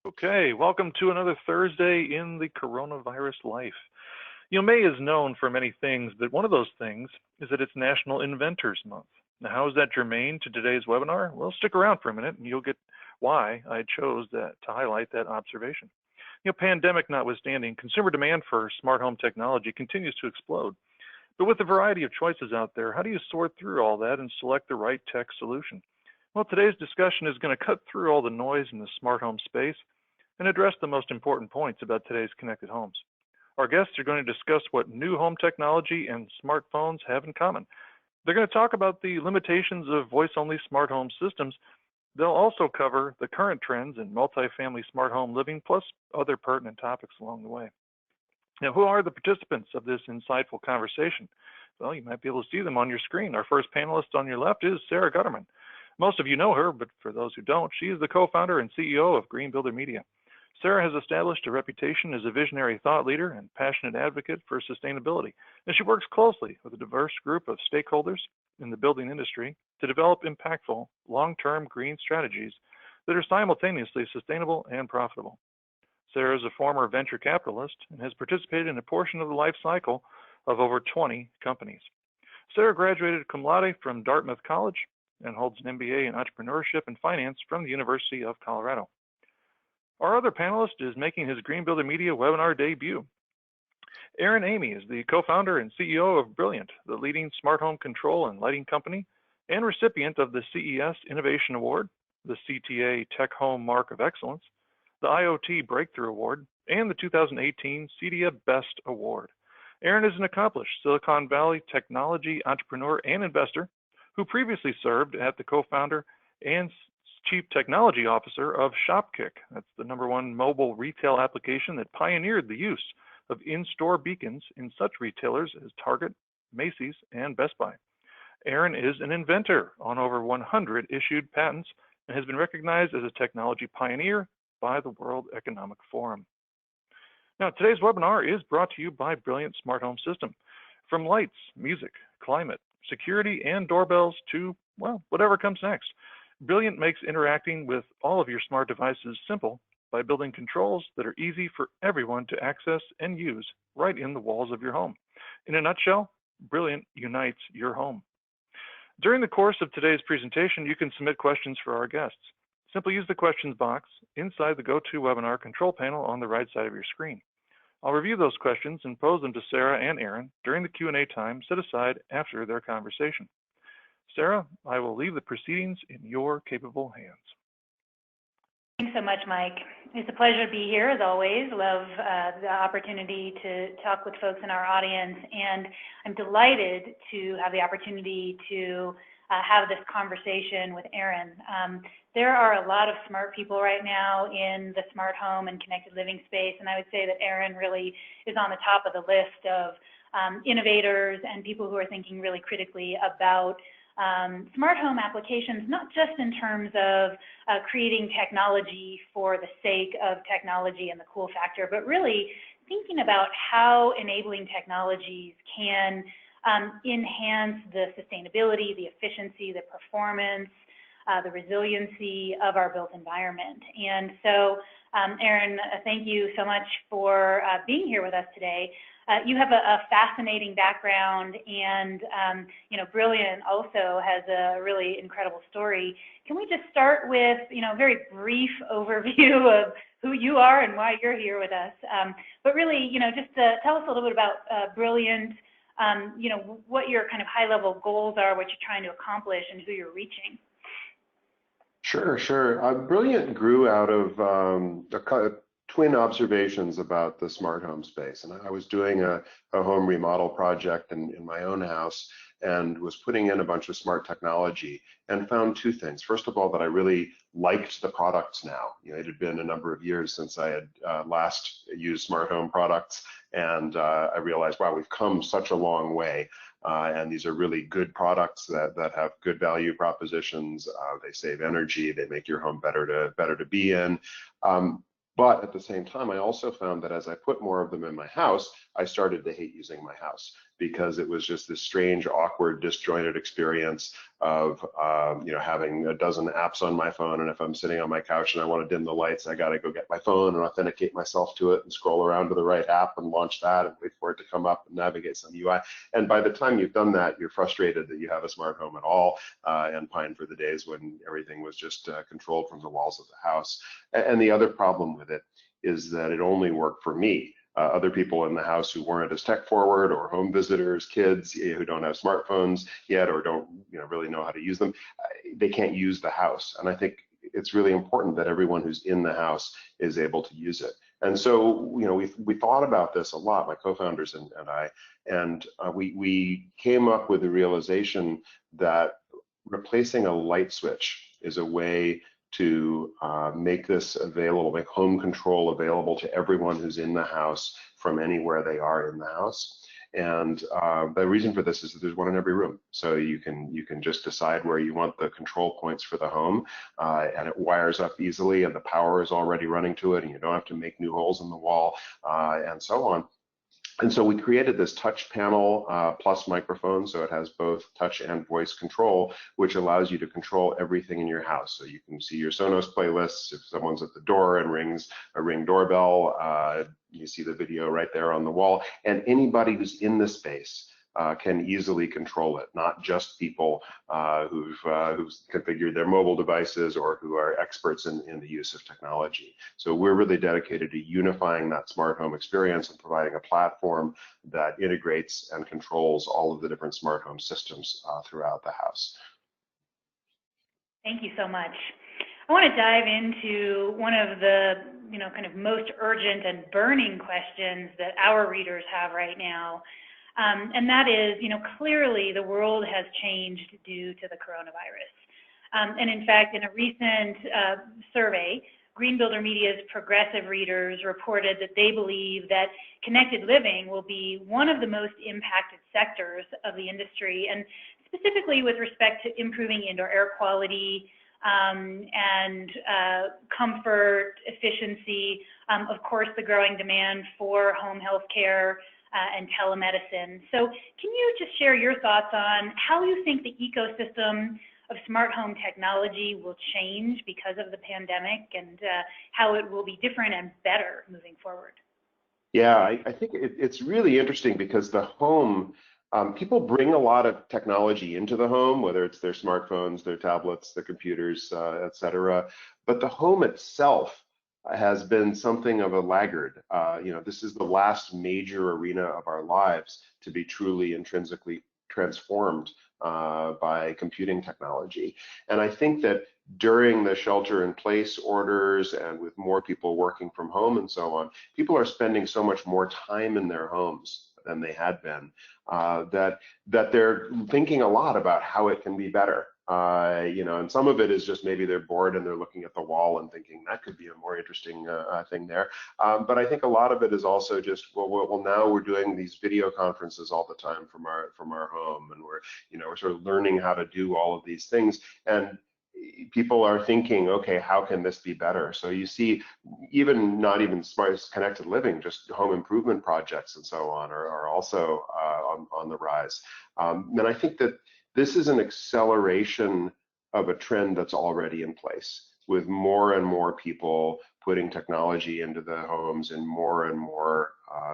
Okay, welcome to another Thursday in the coronavirus life. May is known for many things, but one of those things is that it's National Inventors Month. Now, how is that germane to today's webinar? Well, stick around for a minute and you'll get why I chose that to highlight that observation. Pandemic notwithstanding, consumer demand for smart home technology continues to explode. But with the variety of choices out there, how do you sort through all that and select the right tech solution? Well, today's discussion is going to cut through all the noise in the smart home space and address the most important points about today's connected homes. Our guests are going to discuss what new home technology and smartphones have in common. They're going to talk about the limitations of voice-only smart home systems. They'll also cover the current trends in multifamily smart home living, plus other pertinent topics along the way. Now, who are the participants of this insightful conversation? Well, you might be able to see them on your screen. Our first panelist on your left is Sarah Gutterman. Most of you know her, but for those who don't, she is the co-founder and CEO of Green Builder Media. Sarah has established a reputation as a visionary thought leader and passionate advocate for sustainability, and she works closely with a diverse group of stakeholders in the building industry to develop impactful, long-term green strategies that are simultaneously sustainable and profitable. Sarah is a former venture capitalist and has participated in a portion of the life cycle of over 20 companies. Sarah graduated cum laude from Dartmouth College and holds an MBA in entrepreneurship and finance from the University of Colorado. Our other panelist is making his Green Builder Media webinar debut. Aaron Amy is the co-founder and CEO of Brilliant, the leading smart home control and lighting company, and recipient of the CES Innovation Award, the CTA Tech Home Mark of Excellence, the IoT Breakthrough Award, and the 2018 CEDIA Best Award. Aaron is an accomplished Silicon Valley technology entrepreneur and investor who previously served as the co-founder and Chief Technology Officer of Shopkick. That's the #1 mobile retail application that pioneered the use of in-store beacons in such retailers as Target, Macy's, and Best Buy. Aaron is an inventor on over 100 issued patents and has been recognized as a technology pioneer by the World Economic Forum. Now, today's webinar is brought to you by Brilliant Smart Home System. From lights, music, climate, security, and doorbells to, well, whatever comes next. Brilliant makes interacting with all of your smart devices simple by building controls that are easy for everyone to access and use right in the walls of your home. In a nutshell, Brilliant unites your home. During the course of today's presentation, you can submit questions for our guests. Simply use the questions box inside the GoToWebinar control panel on the right side of your screen. I'll review those questions and pose them to Sarah and Aaron during the Q&A time set aside after their conversation. Sarah, I will leave the proceedings in your capable hands. Thanks so much, Mike. It's a pleasure to be here, as always. Love the opportunity to talk with folks in our audience, and I'm delighted to have the opportunity to have this conversation with Aaron. There are a lot of smart people right now in the smart home and connected living space, and I would say that Aaron really is on the top of the list of innovators and people who are thinking really critically about smart home applications, not just in terms of creating technology for the sake of technology and the cool factor, but really thinking about how enabling technologies can enhance the sustainability, the efficiency, the performance, the resiliency of our built environment. And so, Aaron, thank you so much for being here with us today. You have a fascinating background, and Brilliant also has a really incredible story. Can we just start with a very brief overview of who you are and why you're here with us? But really, just tell us a little bit about Brilliant. What your kind of high-level goals are, what you're trying to accomplish, and who you're reaching. Sure. Brilliant grew out of twin observations about the smart home space. And I was doing a home remodel project in my own house and was putting in a bunch of smart technology and found two things. First of all, that I really liked the products now. It had been a number of years since I had last used smart home products, and I realized, wow, we've come such a long way. And these are really good products that have good value propositions. They save energy, they make your home better to be in. But at the same time, I also found that as I put more of them in my house, I started to hate using my house because it was just this strange, awkward, disjointed experience of having a dozen apps on my phone, and if I'm sitting on my couch and I want to dim the lights, I got to go get my phone and authenticate myself to it and scroll around to the right app and launch that and wait for it to come up and navigate some UI. And by the time you've done that, you're frustrated that you have a smart home at all, and pine for the days when everything was just controlled from the walls of the house. And the other problem with it is that it only worked for me. Other people in the house who weren't as tech forward, or home visitors, kids who don't have smartphones yet or don't really know how to use them, they can't use the house. And I think it's really important that everyone who's in the house is able to use it. And so we thought about this a lot, my co-founders and I, and we came up with the realization that replacing a light switch is a way to make this available, make home control available to everyone who's in the house from anywhere they are in the house. And the reason for this is that there's one in every room. So you can just decide where you want the control points for the home, and it wires up easily, and the power is already running to it, and you don't have to make new holes in the wall, and so on. And so we created this touch panel plus microphone, so it has both touch and voice control, which allows you to control everything in your house. So you can see your Sonos playlists. If someone's at the door and rings a Ring doorbell, you see the video right there on the wall. And anybody who's in the space can easily control it, not just people who've configured their mobile devices or who are experts in the use of technology. So we're really dedicated to unifying that smart home experience and providing a platform that integrates and controls all of the different smart home systems throughout the house. Thank you so much. I want to dive into one of the kind of most urgent and burning questions that our readers have right now. And that is, clearly the world has changed due to the coronavirus. And in fact, in a recent survey, Green Builder Media's progressive readers reported that they believe that connected living will be one of the most impacted sectors of the industry, and specifically with respect to improving indoor air quality and comfort, efficiency, of course, the growing demand for home health care, and telemedicine. So can you just share your thoughts on how you think the ecosystem of smart home technology will change because of the pandemic, and how it will be different and better moving forward? Yeah, I think it's really interesting because the home, people bring a lot of technology into the home, whether it's their smartphones, their tablets, their computers, et cetera. But the home itself has been something of a laggard. This is the last major arena of our lives to be truly intrinsically transformed by computing technology. And I think that during the shelter-in-place orders and with more people working from home and so on, people are spending so much more time in their homes than they had been, that they're thinking a lot about how it can be better. And some of it is just maybe they're bored and they're looking at the wall and thinking that could be a more interesting thing there. But I think a lot of it is also just, well, now we're doing these video conferences all the time from our home, and we're sort of learning how to do all of these things. And people are thinking, okay, how can this be better? So you see, not even smart connected living, just home improvement projects and so on are also on the rise. And I think that this is an acceleration of a trend that's already in place, with more and more people putting technology into the homes in more and more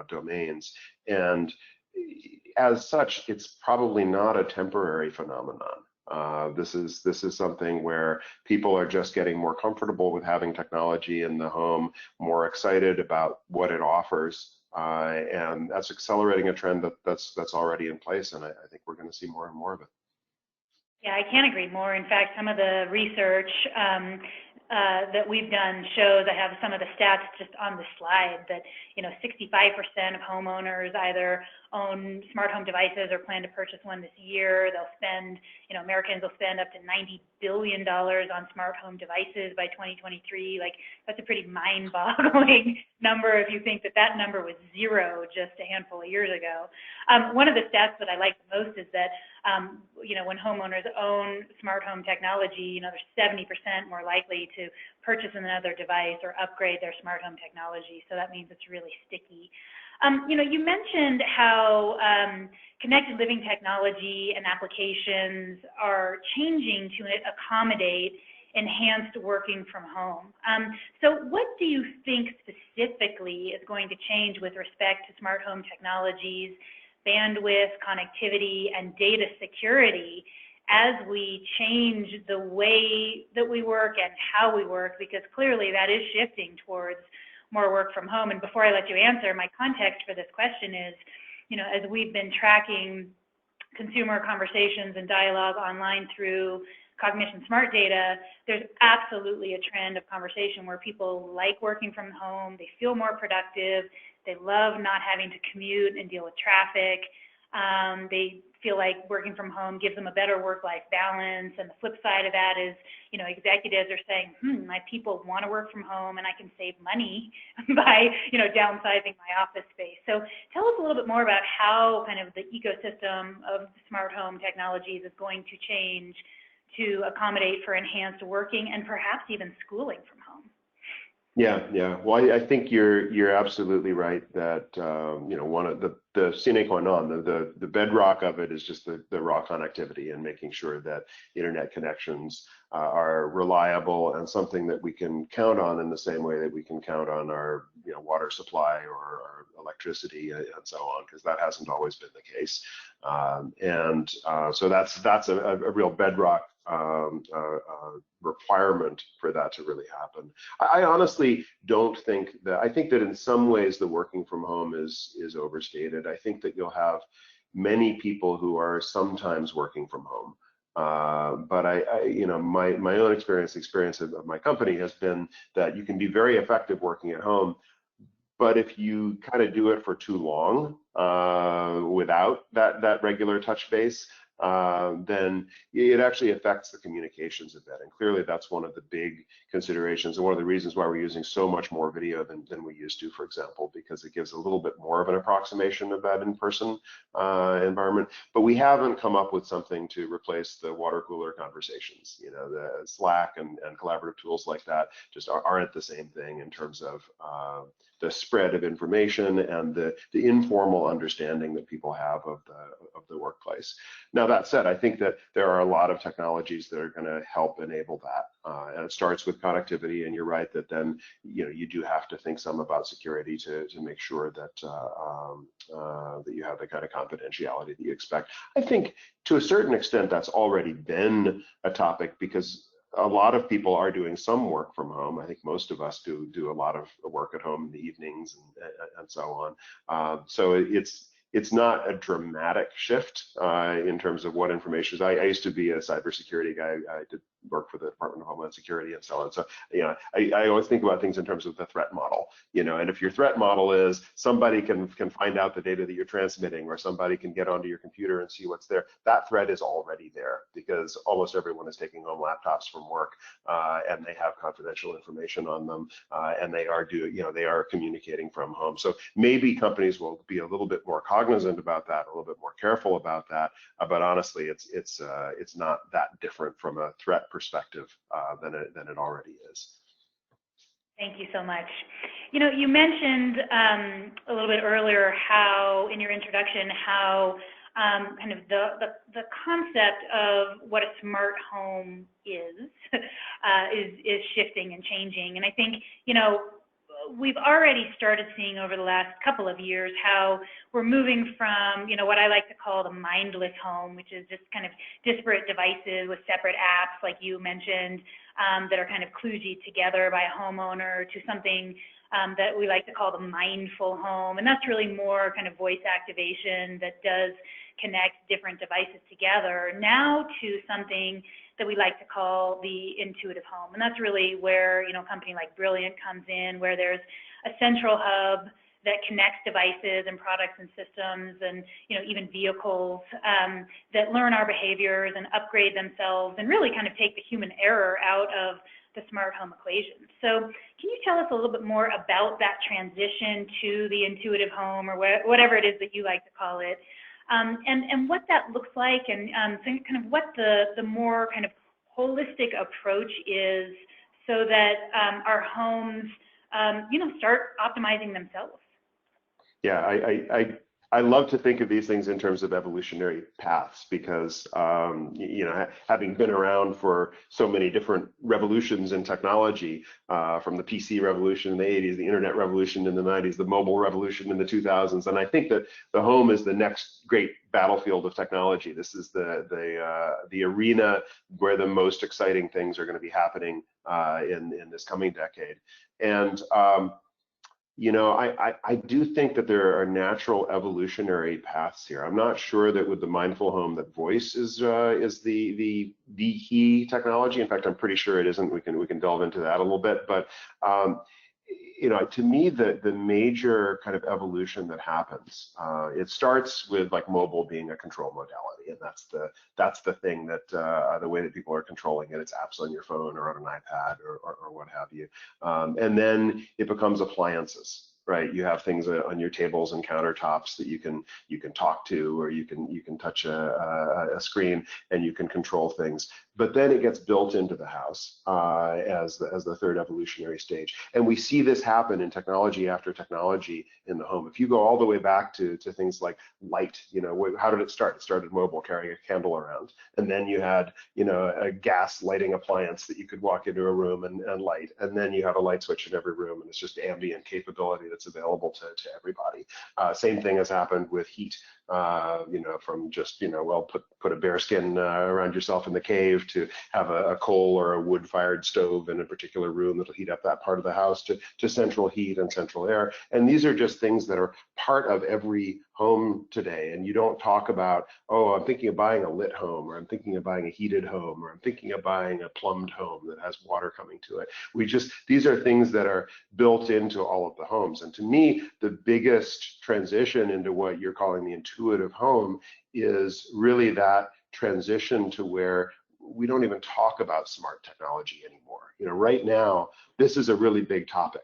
domains. And as such, it's probably not a temporary phenomenon. This is something where people are just getting more comfortable with having technology in the home, more excited about what it offers, and that's accelerating a trend that's already in place. And I think we're going to see more and more of it. Yeah, I can't agree more. In fact, some of the research that we've done shows, I have some of the stats just on the slide, that 65% of homeowners either own smart home devices or plan to purchase one this year. They'll spend, Americans will spend up to $90 billion on smart home devices by 2023. Like, that's a pretty mind-boggling number if you think that number was zero just a handful of years ago. One of the stats that I like the most is that when homeowners own smart home technology, they're 70% more likely to purchase another device or upgrade their smart home technology. So that means it's really sticky. You mentioned how connected living technology and applications are changing to accommodate enhanced working from home. So what do you think specifically is going to change with respect to smart home technologies, bandwidth, connectivity, and data security as we change the way that we work and how we work? Because clearly that is shifting towards more work from home. And before I let you answer, my context for this question is, as we've been tracking consumer conversations and dialogue online through COGNITIONSmart data, there's absolutely a trend of conversation where people like working from home, they feel more productive, they love not having to commute and deal with traffic, they feel like working from home gives them a better work-life balance. And the flip side of that is, executives are saying, my people want to work from home and I can save money by, downsizing my office space. So tell us a little bit more about how kind of the ecosystem of smart home technologies is going to change to accommodate for enhanced working and perhaps even schooling from home. Yeah. Well, I think you're absolutely right that one of the sine qua non, the bedrock of it is just the raw connectivity and making sure that internet connections are reliable and something that we can count on in the same way that we can count on our water supply or our electricity and so on, because that hasn't always been the case. So that's a real bedrock requirement for that to really happen. I honestly don't think that, I think that in some ways the working from home is overstated. I think that you'll have many people who are sometimes working from home. But my own experience of my company has been that you can be very effective working at home, but if you kind of do it for too long without that regular touch base, then it actually affects the communications a bit. And clearly that's one of the big considerations and one of the reasons why we're using so much more video than we used to, for example, because it gives a little bit more of an approximation of that in-person environment. But we haven't come up with something to replace the water cooler conversations. The Slack and collaborative tools like that just aren't the same thing in terms of the spread of information and the informal understanding that people have of the workplace. Now, that said, I think that there are a lot of technologies that are going to help enable that, and it starts with connectivity. And you're right that then you do have to think some about security to make sure that that you have the kind of confidentiality that you expect. I think to a certain extent that's already been a topic because a lot of people are doing some work from home. I think most of us do a lot of work at home in the evenings and so on. So it's not a dramatic shift in terms of what information is. I used to be a cybersecurity guy. I did work for the Department of Homeland Security and so on. So I always think about things in terms of the threat model. And if your threat model is somebody can find out the data that you're transmitting, or somebody can get onto your computer and see what's there, that threat is already there because almost everyone is taking home laptops from work and they have confidential information on them and they are communicating from home. So maybe companies will be a little bit more cognizant about that, a little bit more careful about that. But honestly, it's not that different from a threat perspective than it already is. Thank you so much. You mentioned a little bit earlier how, in your introduction, how kind of the concept of what a smart home is shifting and changing. And I think, we've already started seeing over the last couple of years how we're moving from, what I like to call the mindless home, which is just kind of disparate devices with separate apps, like you mentioned, that are kind of kludged together by a homeowner, to something that we like to call the mindful home. And that's really more kind of voice activation that does connect different devices together, now to something that we like to call the intuitive home. And that's really where, a company like Brilliant comes in, where there's a central hub that connects devices and products and systems and, even vehicles that learn our behaviors and upgrade themselves and really kind of take the human error out of the smart home equation. So can you tell us a little bit more about that transition to the intuitive home, or whatever it is that you like to call it? And what that looks like, and kind of what the more kind of holistic approach is, so that our homes, start optimizing themselves. Yeah, I love to think of these things in terms of evolutionary paths because, you know, having been around for so many different revolutions in technology, from the PC revolution in the 80s, the internet revolution in the 90s, the mobile revolution in the 2000s, and I think that the home is the next great battlefield of technology. This is the arena where the most exciting things are going to be happening in this coming decade. And you know, I do think that there are natural evolutionary paths here. I'm not sure that with the mindful home that voice is the key technology. In fact, I'm pretty sure it isn't. We can delve into that a little bit. But you know, to me, the major kind of evolution that happens, it starts with like mobile being a control modality, and that's the thing that the way that people are controlling it. It's apps on your phone or on an iPad or what have you, and then it becomes appliances. Right, you have things on your tables and countertops that you can talk to, or you can touch a screen and you can control things. But then it gets built into the house as the third evolutionary stage, and we see this happen in technology after technology in the home. If you go all the way back to things like light, you know, how did it start? It started mobile, carrying a candle around, and then you had, you know, a gas lighting appliance that you could walk into a room and light, and then you have a light switch in every room, and it's just ambient capability that's available to everybody. Same thing has happened with heat. You know, from just, you know, well, put a bearskin around yourself in the cave to have a coal or a wood-fired stove in a particular room that'll heat up that part of the house to central heat and central air. And these are just things that are part of every home today. And you don't talk about, oh, I'm thinking of buying a lit home, or I'm thinking of buying a heated home, or I'm thinking of buying a plumbed home that has water coming to it. These are things that are built into all of the homes. And to me, the biggest transition into what you're calling the intuitive home is really that transition to where we don't even talk about smart technology anymore. You know, right now, this is a really big topic.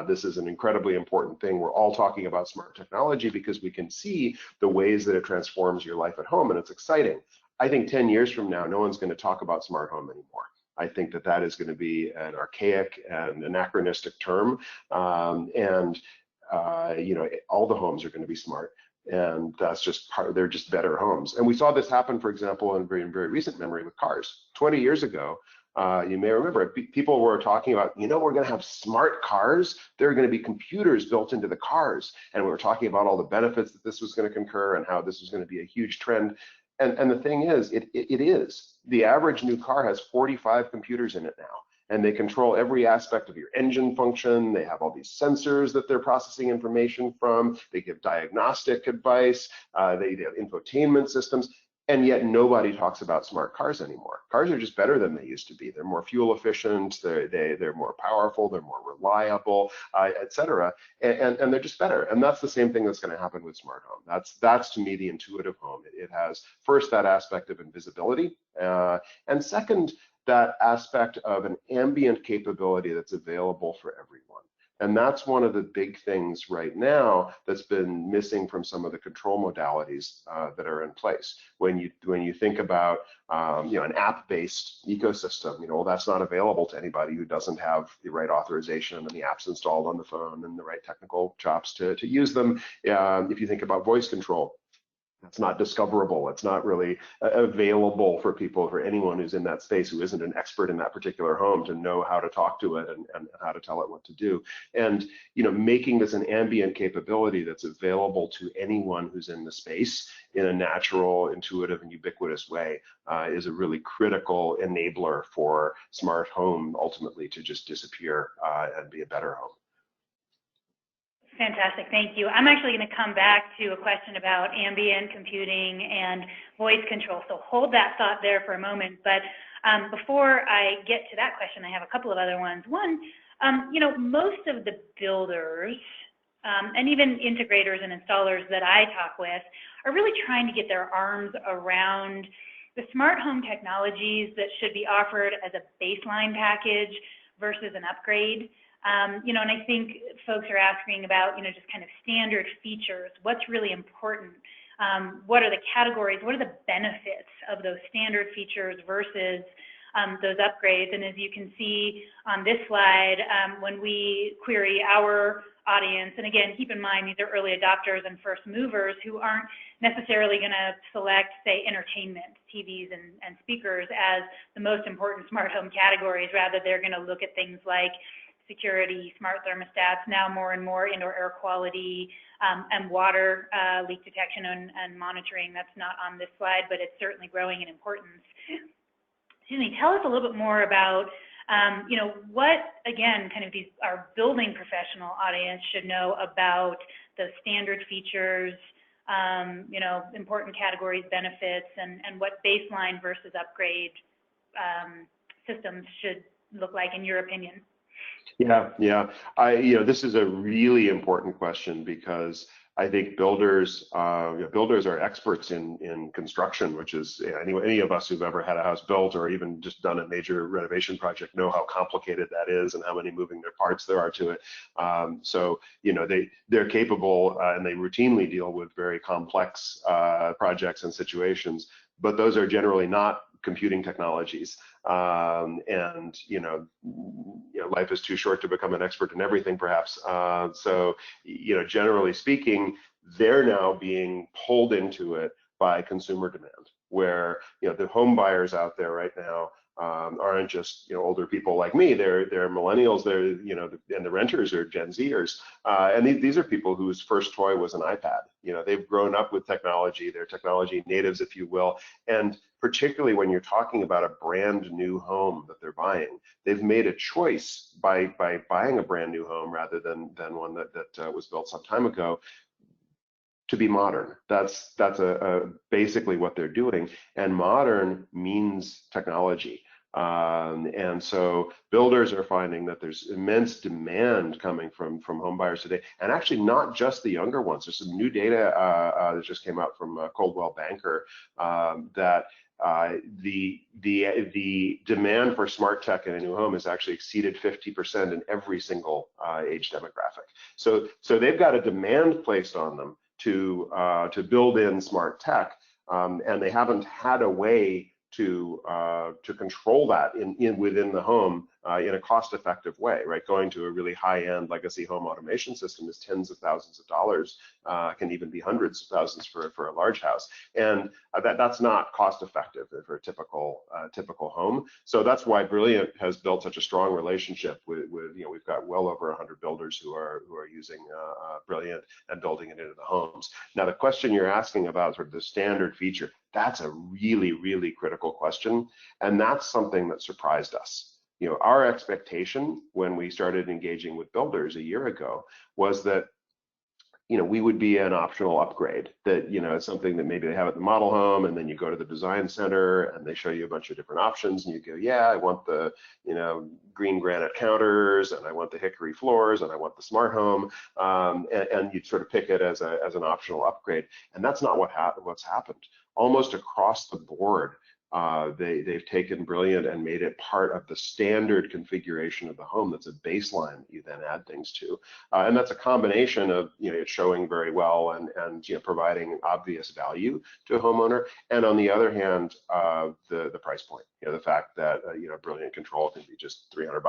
This is an incredibly important thing. We're all talking about smart technology because we can see the ways that it transforms your life at home, and it's exciting. I think 10 years from now, no one's going to talk about smart home anymore. I think that is going to be an archaic and anachronistic term, you know, all the homes are going to be smart, and that's just they're just better homes. And we saw this happen, for example, in very recent memory with cars. 20 years ago, you may remember, people were talking about, you know, we're going to have smart cars. There are going to be computers built into the cars, and we were talking about all the benefits that this was going to confer and how this was going to be a huge trend. And the thing is, it is. The average new car has 45 computers in it now, and they control every aspect of your engine function. They have all these sensors that they're processing information from. They give diagnostic advice. They have infotainment systems. And yet nobody talks about smart cars anymore. Cars are just better than they used to be. They're more fuel efficient, they're more powerful, they're more reliable, et cetera, and they're just better. And that's the same thing that's going to happen with smart home. That's to me the intuitive home. It has first that aspect of invisibility, and second, that aspect of an ambient capability that's available for everyone. And that's one of the big things right now that's been missing from some of the control modalities that are in place. When you think about you know, an app-based ecosystem, you know, well, that's not available to anybody who doesn't have the right authorization and the apps installed on the phone and the right technical chops to use them. If you think about voice control, it's not discoverable. It's not really available for people, for anyone who's in that space who isn't an expert in that particular home, to know how to talk to it and how to tell it what to do. And, you know, making this an ambient capability that's available to anyone who's in the space in a natural, intuitive, and ubiquitous way is a really critical enabler for smart home ultimately to just disappear and be a better home. Fantastic, thank you. I'm actually going to come back to a question about ambient computing and voice control, so hold that thought there for a moment. But before I get to that question, I have a couple of other ones. One, you know, most of the builders and even integrators and installers that I talk with are really trying to get their arms around the smart home technologies that should be offered as a baseline package versus an upgrade. You know, and I think folks are asking about, you know, just kind of standard features. What's really important? What are the categories? What are the benefits of those standard features versus those upgrades. And as you can see on this slide, when we query our audience, and again, keep in mind, these are early adopters and first movers who aren't necessarily going to select, say, entertainment, TVs and speakers as the most important smart home categories. Rather, they're going to look at things like security, smart thermostats, now more and more indoor air quality, and water leak detection and monitoring. That's not on this slide, but it's certainly growing in importance. Excuse me, tell us a little bit more about what, again, kind of our building professional audience should know about the standard features, important categories, benefits, and what baseline versus upgrade systems should look like in your opinion. Yeah. This is a really important question because I think builders are experts in construction, which is any of us who've ever had a house built or even just done a major renovation project know how complicated that is and how many moving parts there are to it. So they're capable and they routinely deal with very complex projects and situations, but those are generally not computing technologies. Life is too short to become an expert in everything, perhaps. So generally speaking, they're now being pulled into it by consumer demand, where the home buyers out there right now aren't just older people like me. They're millennials. And the renters are Gen Zers, and these are people whose first toy was an iPad. They've grown up with technology. They're technology natives, if you will. And particularly when you're talking about a brand new home that they're buying, they've made a choice by buying a brand new home rather than one that was built some time ago, to be modern. That's basically what they're doing, and modern means technology. And so builders are finding that there's immense demand coming from home buyers today, and actually not just the younger ones. There's some new data that just came out from Coldwell Banker that the demand for smart tech in a new home has actually exceeded 50% in every single age demographic. So they've got a demand placed on them to build in smart tech, and they haven't had a way to control that within the home in a cost-effective way, right? Going to a really high-end legacy home automation system is tens of thousands of dollars, can even be hundreds of thousands for a large house, and that's not cost-effective for a typical home. So that's why Brilliant has built such a strong relationship with we've got well over 100 builders who are using Brilliant and building it into the homes. Now, the question you're asking about sort of the standard feature, that's a really, really critical question, and that's something that surprised us. Our expectation when we started engaging with builders a year ago was that we would be an optional upgrade, that it's something that maybe they have at the model home, and then you go to the design center and they show you a bunch of different options, and you go, yeah, I want the green granite counters, and I want the hickory floors, and I want the smart home, and you'd sort of pick it as an optional upgrade. And that's not what's happened. Almost across the board, they've taken Brilliant and made it part of the standard configuration of the home. That's a baseline that you then add things to, and that's a combination of it's showing very well and providing obvious value to a homeowner, and on the other hand, the price point. The fact that Brilliant control can be just $300,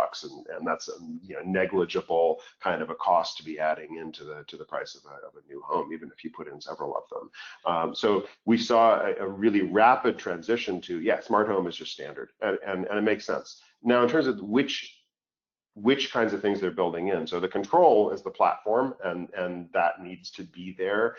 and that's a negligible kind of a cost to be adding into the price of a new home, even if you put in several of them. So we saw a really rapid transition to smart home is just standard, and it makes sense. Now, in terms of which kinds of things they're building in, so the control is the platform, and that needs to be there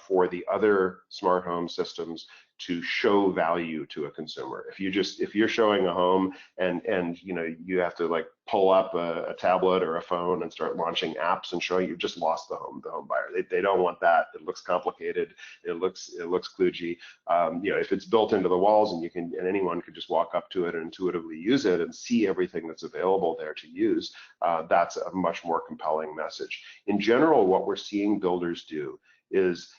for the other smart home systems to show value to a consumer. If you're showing a home and you have to like pull up a tablet or a phone and start launching apps and showing, you've just lost the home buyer. They don't want that. It looks complicated. It looks kludgy. If it's built into the walls and anyone could just walk up to it and intuitively use it and see everything that's available there to use, that's a much more compelling message. In general, what we're seeing builders do is,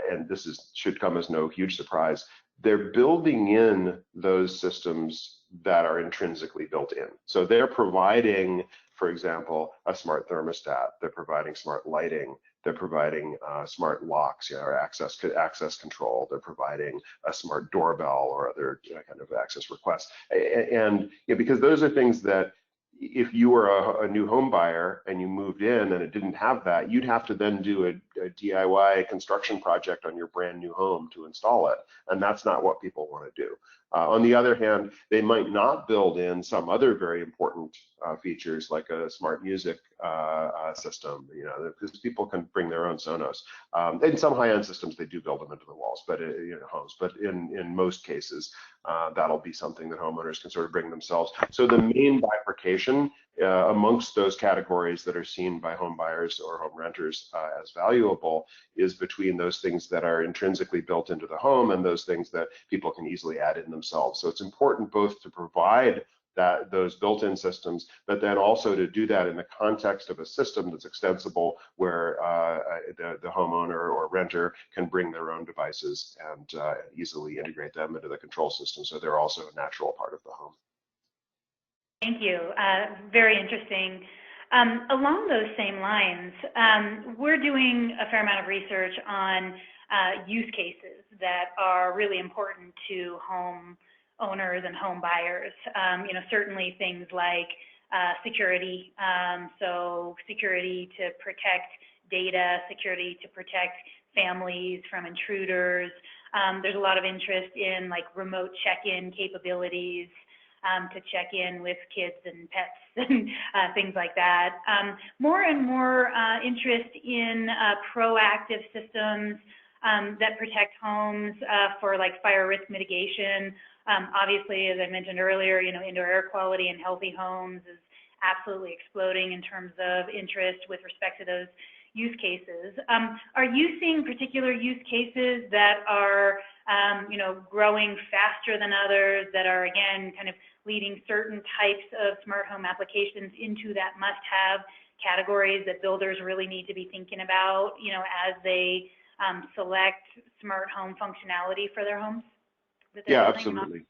and should come as no huge surprise, they're building in those systems that are intrinsically built in. So they're providing, for example, a smart thermostat, they're providing smart lighting, They're providing smart locks, or access control. They're providing a smart doorbell or other kind of access requests. And because those are things that if you were a new home buyer and you moved in and it didn't have that, you'd have to then do a DIY construction project on your brand new home to install it. And that's not what people want to do. On the other hand, they might not build in some other very important features like a smart music system, because people can bring their own Sonos. In some high-end systems, they do build them into the walls, but homes. But in most cases, that'll be something that homeowners can sort of bring themselves. So the main bifurcation amongst those categories that are seen by home buyers or home renters as valuable is between those things that are intrinsically built into the home and those things that people can easily add in themselves. So it's important both to provide those built-in systems, but then also to do that in the context of a system that's extensible, where the homeowner or renter can bring their own devices and easily integrate them into the control system, so they're also a natural part of the home. Thank you. Very interesting. Along those same lines, we're doing a fair amount of research on use cases that are really important to home owners and home buyers. Certainly things like security, so security to protect data, security to protect families from intruders. There's a lot of interest in like remote check-in capabilities to check in with kids and pets and things like that. More and more interest in proactive systems that protect homes for like fire risk mitigation. Obviously, as I mentioned earlier, indoor air quality in healthy homes is absolutely exploding in terms of interest with respect to those use cases. Are you seeing particular use cases that are, growing faster than others, that are, again, kind of leading certain types of smart home applications into that must-have categories that builders really need to be thinking about, as they select smart home functionality for their homes? Yeah, absolutely.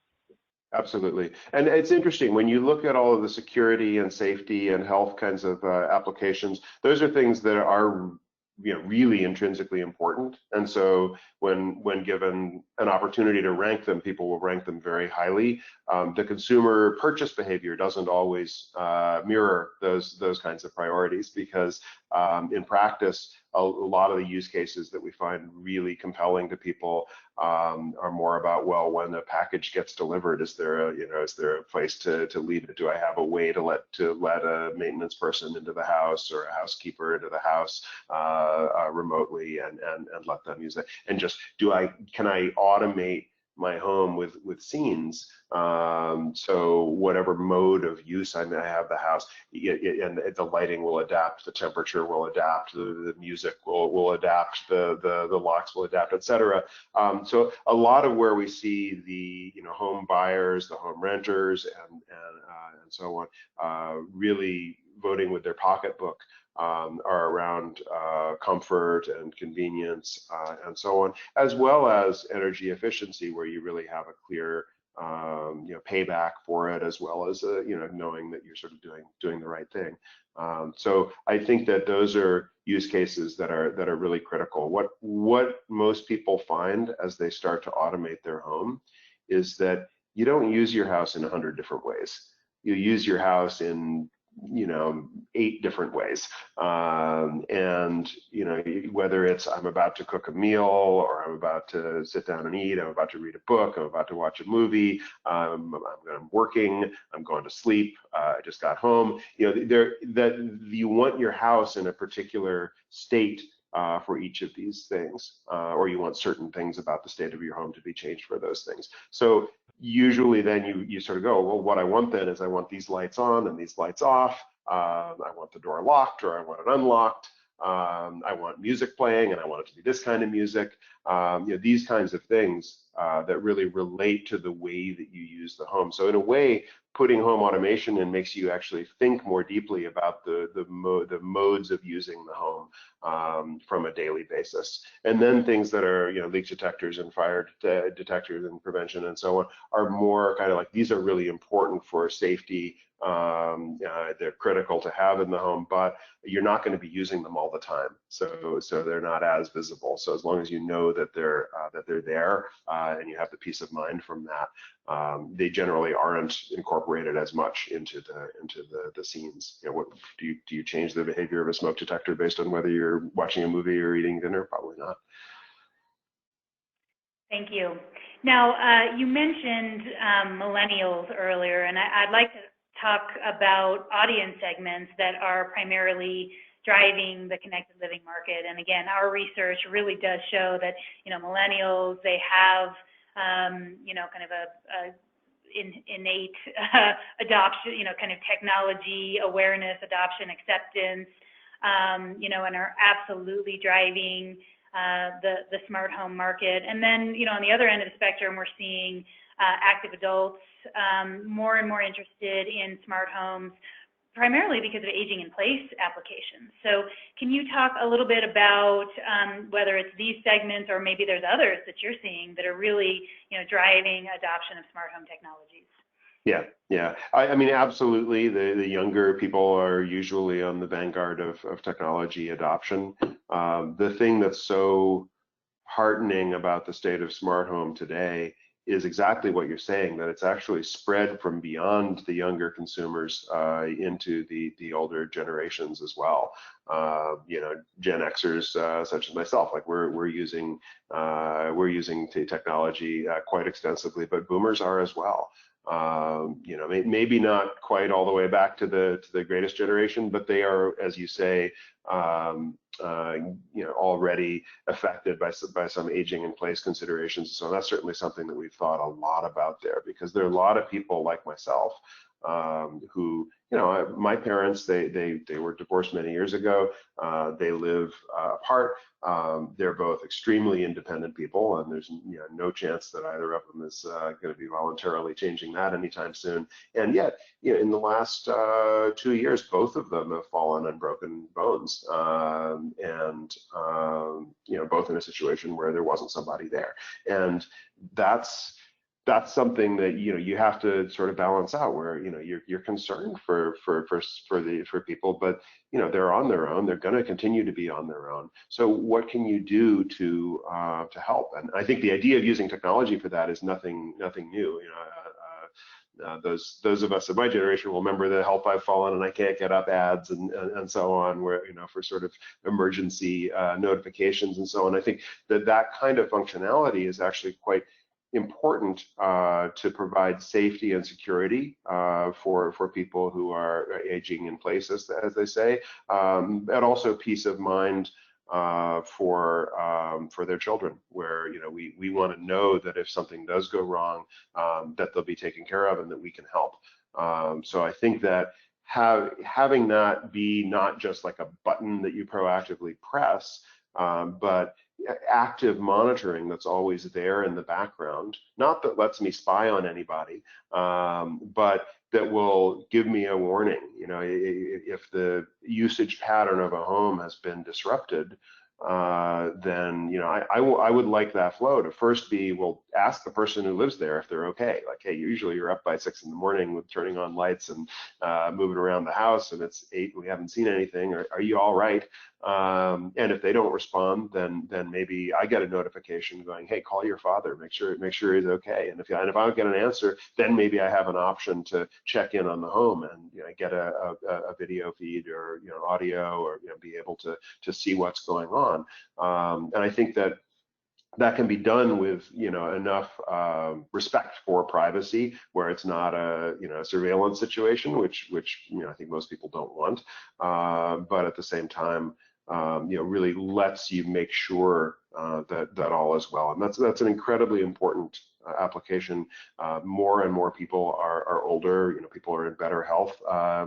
Absolutely. And it's interesting, when you look at all of the security and safety and health kinds of applications, those are things that are really intrinsically important. And so when given an opportunity to rank them, people will rank them very highly. The consumer purchase behavior doesn't always mirror those kinds of priorities, because in practice, a lot of the use cases that we find really compelling to people are more about, well, when a package gets delivered, is there a place to leave it? Do I have a way to let a maintenance person into the house or a housekeeper into the house remotely and let them use it? And just can I automate my home with scenes, so whatever mode of use I may have the house, and the lighting will adapt, the temperature will adapt, the music will adapt, the locks will adapt, etc. So a lot of where we see the home buyers, the home renters, and so on, really voting with their pocketbook are around comfort and convenience and so on, as well as energy efficiency, where you really have a clear payback for it, as well as knowing that you're sort of doing the right thing. So I think that those are use cases that are really critical. What most people find as they start to automate their home is that you don't use your house in 100 different ways. You use your house in 8 different ways, and whether it's I'm about to cook a meal, or I'm about to sit down and eat, I'm about to read a book, I'm about to watch a movie, I'm working, I'm going to sleep, I just got home. That you want your house in a particular state for each of these things, or you want certain things about the state of your home to be changed for those things. So usually then you sort of go, well, what I want then is I want these lights on and these lights off. I want the door locked, or I want it unlocked. I want music playing, and I want it to be this kind of music. These kinds of things that really relate to the way that you use the home. So in a way, putting home automation in makes you actually think more deeply about the modes of using the home from a daily basis. And then things that are, leak detectors and fire detectors and prevention and so on are more kind of like, these are really important for safety. They're critical to have in the home, but you're not going to be using them all the time, so they're not as visible. So as long as you know that they're there, and you have the peace of mind from that, they generally aren't incorporated as much into the scenes. What do you change the behavior of a smoke detector based on whether you're watching a movie or eating dinner? Probably not. Thank you. Now, you mentioned millennials earlier, and I'd like to talk about audience segments that are primarily driving the connected living market. And again, our research really does show that, millennials, they have, kind of a innate adoption, kind of technology awareness, adoption, acceptance, and are absolutely driving the smart home market. And then, on the other end of the spectrum, we're seeing active adults more and more interested in smart homes, primarily because of aging in place applications. So can you talk a little bit about whether it's these segments or maybe there's others that you're seeing that are really, driving adoption of smart home technologies? Yeah. I mean, absolutely. The younger people are usually on the vanguard of technology adoption. The thing that's so heartening about the state of smart home today is exactly what you're saying, that it's actually spread from beyond the younger consumers into the older generations as well. Gen Xers such as myself, like we're using technology quite extensively, but boomers are as well. Maybe not quite all the way back to the greatest generation, but they are, as you say, already affected by some aging in place considerations. So that's certainly something that we've thought a lot about there, because there are a lot of people like myself who, my parents, they were divorced many years ago. They live apart. They're both extremely independent people, and there's no chance that either of them is going to be voluntarily changing that anytime soon. And yet, in the last 2 years, both of them have fallen on broken bones, and both in a situation where there wasn't somebody there. And that's something that you have to sort of balance out, where you're concerned for people, but they're on their own. They're going to continue to be on their own. So what can you do to help? And I think the idea of using technology for that is nothing new. Those of us of my generation will remember the help I've fallen and I can't get up ads and so on, where for sort of emergency notifications and so on. I think that kind of functionality is actually quite important to provide safety and security for people who are aging in place, as they say, and also peace of mind for their children, where we want to know that if something does go wrong, that they'll be taken care of and that we can help. So I think that having that be not just like a button that you proactively press, but active monitoring that's always there in the background, not that lets me spy on anybody, but that will give me a warning. If the usage pattern of a home has been disrupted, then I would like that flow to first be, well, ask the person who lives there if they're okay. Like, hey, usually you're up by 6 a.m. with turning on lights and moving around the house, and it's 8 and we haven't seen anything. Are you all right? And if they don't respond, then maybe I get a notification going, hey, call your father, make sure he's okay. And if I don't get an answer, then maybe I have an option to check in on the home and get a video feed or audio, or be able to see what's going on. And I think that can be done with enough respect for privacy, where it's not a surveillance situation, which I think most people don't want, but at the same time, really lets you make sure that all is well. And that's an incredibly important application. More and more people are older. People are in better health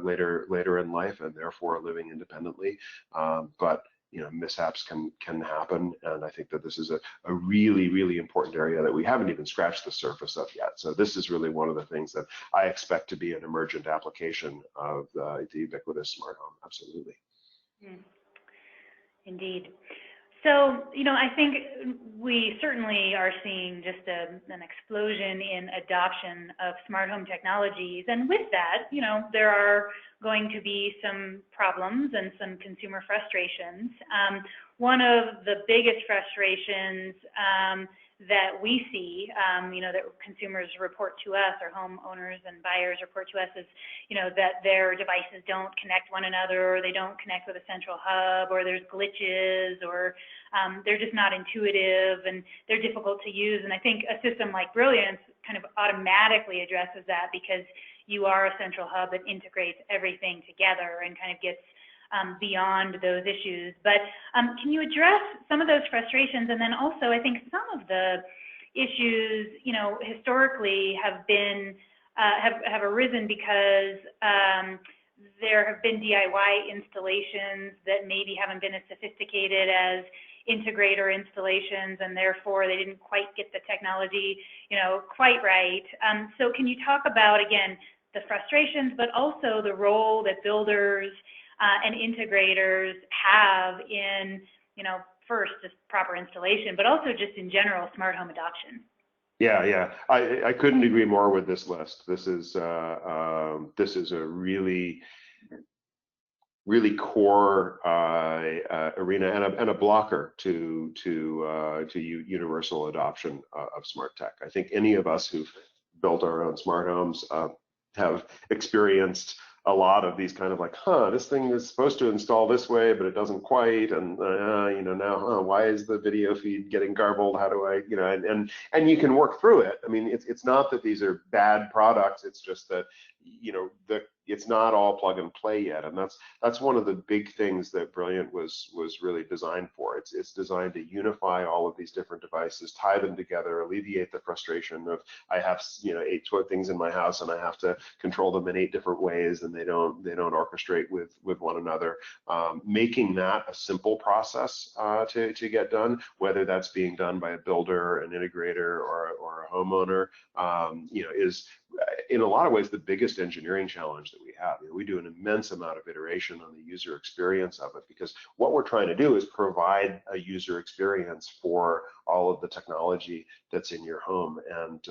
later in life, and therefore living independently. But mishaps can happen. And I think that this is a really, really important area that we haven't even scratched the surface of yet. So this is really one of the things that I expect to be an emergent application of the ubiquitous smart home. Absolutely. Indeed. So, I think we certainly are seeing just an explosion in adoption of smart home technologies. And with that, there are going to be some problems and some consumer frustrations. One of the biggest frustrations that we see, that consumers report to us, or homeowners and buyers report to us, is, that their devices don't connect one another, or they don't connect with a central hub, or there's glitches, or they're just not intuitive, and they're difficult to use. And I think a system like Brilliance kind of automatically addresses that, because you are a central hub that integrates everything together and kind of gets beyond those issues. But can you address some of those frustrations? And then also, I think some of the issues, historically have been have arisen because there have been DIY installations that maybe haven't been as sophisticated as integrator installations, and therefore they didn't quite get the technology, quite right. So can you talk about, again, the frustrations, but also the role that builders and integrators have in, first, just proper installation, but also just in general smart home adoption? Yeah. I couldn't agree more with this list. This is a really core arena and a blocker to universal adoption of smart tech. I think any of us who've built our own smart homes have experienced a lot of these kind of like, this thing is supposed to install this way, but it doesn't quite, and now, why is the video feed getting garbled? How do I, and you can work through it. I mean, it's not that these are bad products. It's just that, it's not all plug and play yet, and that's one of the big things that Brilliant was really designed for. It's designed to unify all of these different devices, tie them together, alleviate the frustration of I have 8 things in my house and I have to control them in 8 different ways, and they don't orchestrate with one another. Making that a simple process to get done, whether that's being done by a builder, an integrator, or a homeowner, is in a lot of ways the biggest engineering challenge that we have. We do an immense amount of iteration on the user experience of it, because what we're trying to do is provide a user experience for all of the technology that's in your home. And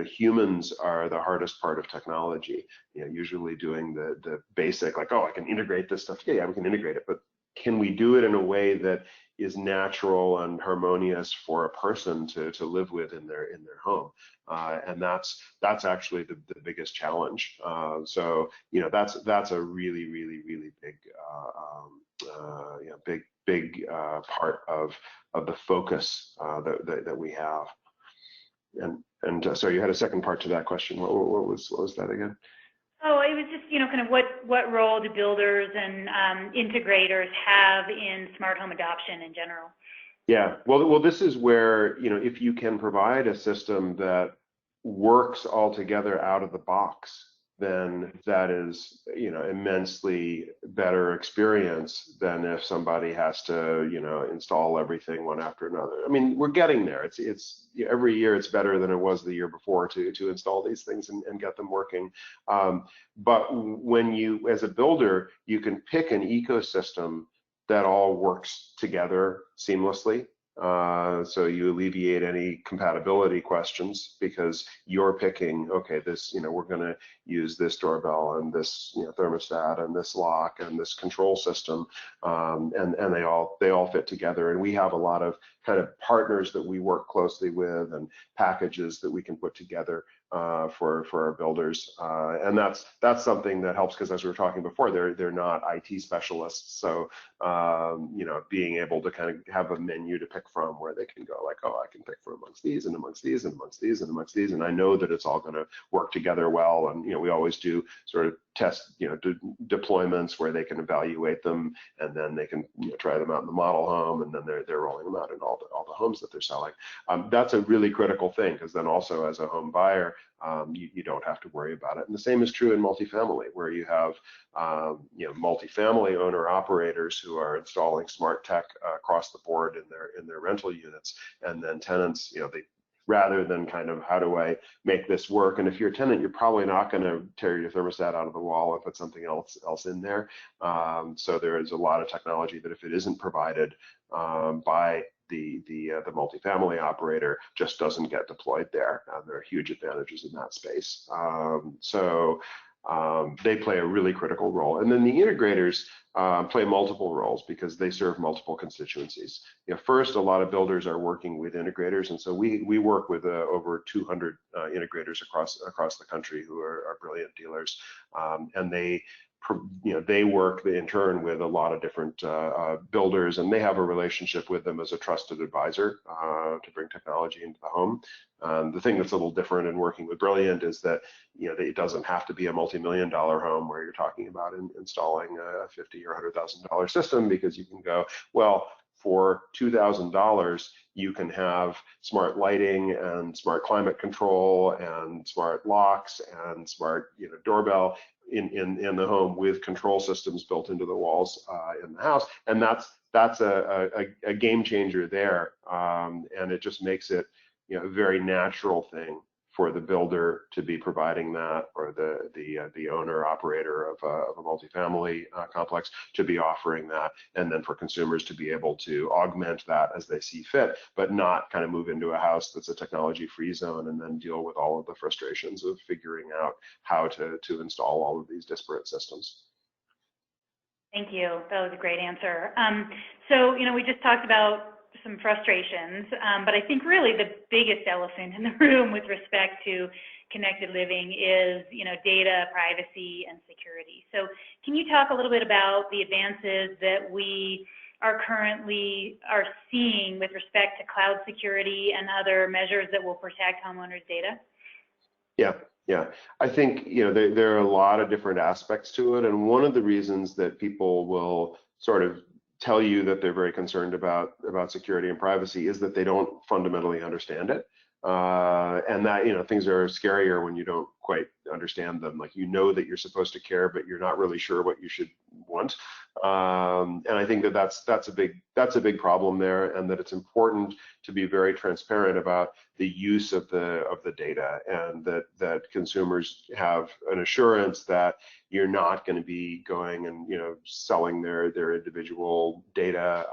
humans are the hardest part of technology. Usually doing the basic, like, I can integrate this stuff. Yeah, we can integrate it, but can we do it in a way that is natural and harmonious for a person to live with in their home? And that's actually the biggest challenge. So that's a really, really, really big part of the focus that we have. And so you had a second part to that question. What was that again? Oh, it was just, kind of what role do builders and integrators have in smart home adoption in general? Yeah, well, this is where, if you can provide a system that works all together out of the box, then that is, immensely better experience than if somebody has to, install everything one after another. I mean, we're getting there. It's every year it's better than it was the year before to install these things and get them working. But when you, as a builder, you can pick an ecosystem that all works together seamlessly. So you alleviate any compatibility questions, because you're picking, okay, this, we're going to use this doorbell and this thermostat and this lock and this control system, and they all fit together. And we have a lot of kind of partners that we work closely with, and packages that we can put together for our builders, and that's something that helps, because as we were talking before, they're not IT specialists, so being able to kind of have a menu to pick from where they can go, like, I can pick from amongst these and amongst these and amongst these and amongst these, and I know that it's all going to work together well. And we always do sort of test deployments where they can evaluate them, and then they can try them out in the model home, and then they're rolling them out in all the homes that they're selling. That's a really critical thing, because then also as a home buyer, you don't have to worry about it. And the same is true in multifamily, where you have multifamily owner operators who are installing smart tech across the board in their rental units, and then tenants, they rather than kind of how do I make this work? And if you're a tenant, you're probably not going to tear your thermostat out of the wall and put something else in there. So there is a lot of technology that if it isn't provided by the multifamily operator, just doesn't get deployed there. There are huge advantages in that space. They play a really critical role. And then the integrators play multiple roles because they serve multiple constituencies. First, a lot of builders are working with integrators, and so we work with over 200 integrators across the country who are brilliant dealers, and they work in turn with a lot of different builders, and they have a relationship with them as a trusted advisor to bring technology into the home. The thing that's a little different in working with Brilliant is that it doesn't have to be a multi-million-dollar home where you're talking about installing a $50,000 or $100,000 system, because you can go, well, for $2,000, you can have smart lighting and smart climate control and smart locks and smart doorbell in the home with control systems built into the walls in the house, and that's a game changer there, and it just makes it a very natural thing for the builder to be providing that, or the owner operator of a multifamily complex to be offering that, and then for consumers to be able to augment that as they see fit, but not kind of move into a house that's a technology-free zone and then deal with all of the frustrations of figuring out how to install all of these disparate systems. Thank you. That was a great answer. So, we just talked about some frustrations, but I think really the biggest elephant in the room with respect to connected living is, data, privacy, and security. So can you talk a little bit about the advances that we are currently seeing with respect to cloud security and other measures that will protect homeowners' data? Yeah. I think, there are a lot of different aspects to it. And one of the reasons that people will sort of tell you that they're very concerned about security and privacy is that they don't fundamentally understand it. And that, things are scarier when you don't quite understand them. Like, that you're supposed to care, but you're not really sure what you should want. And I think that's a big problem there, and that it's important to be very transparent about the use of the data, and that consumers have an assurance that you're not going to be going and selling their individual data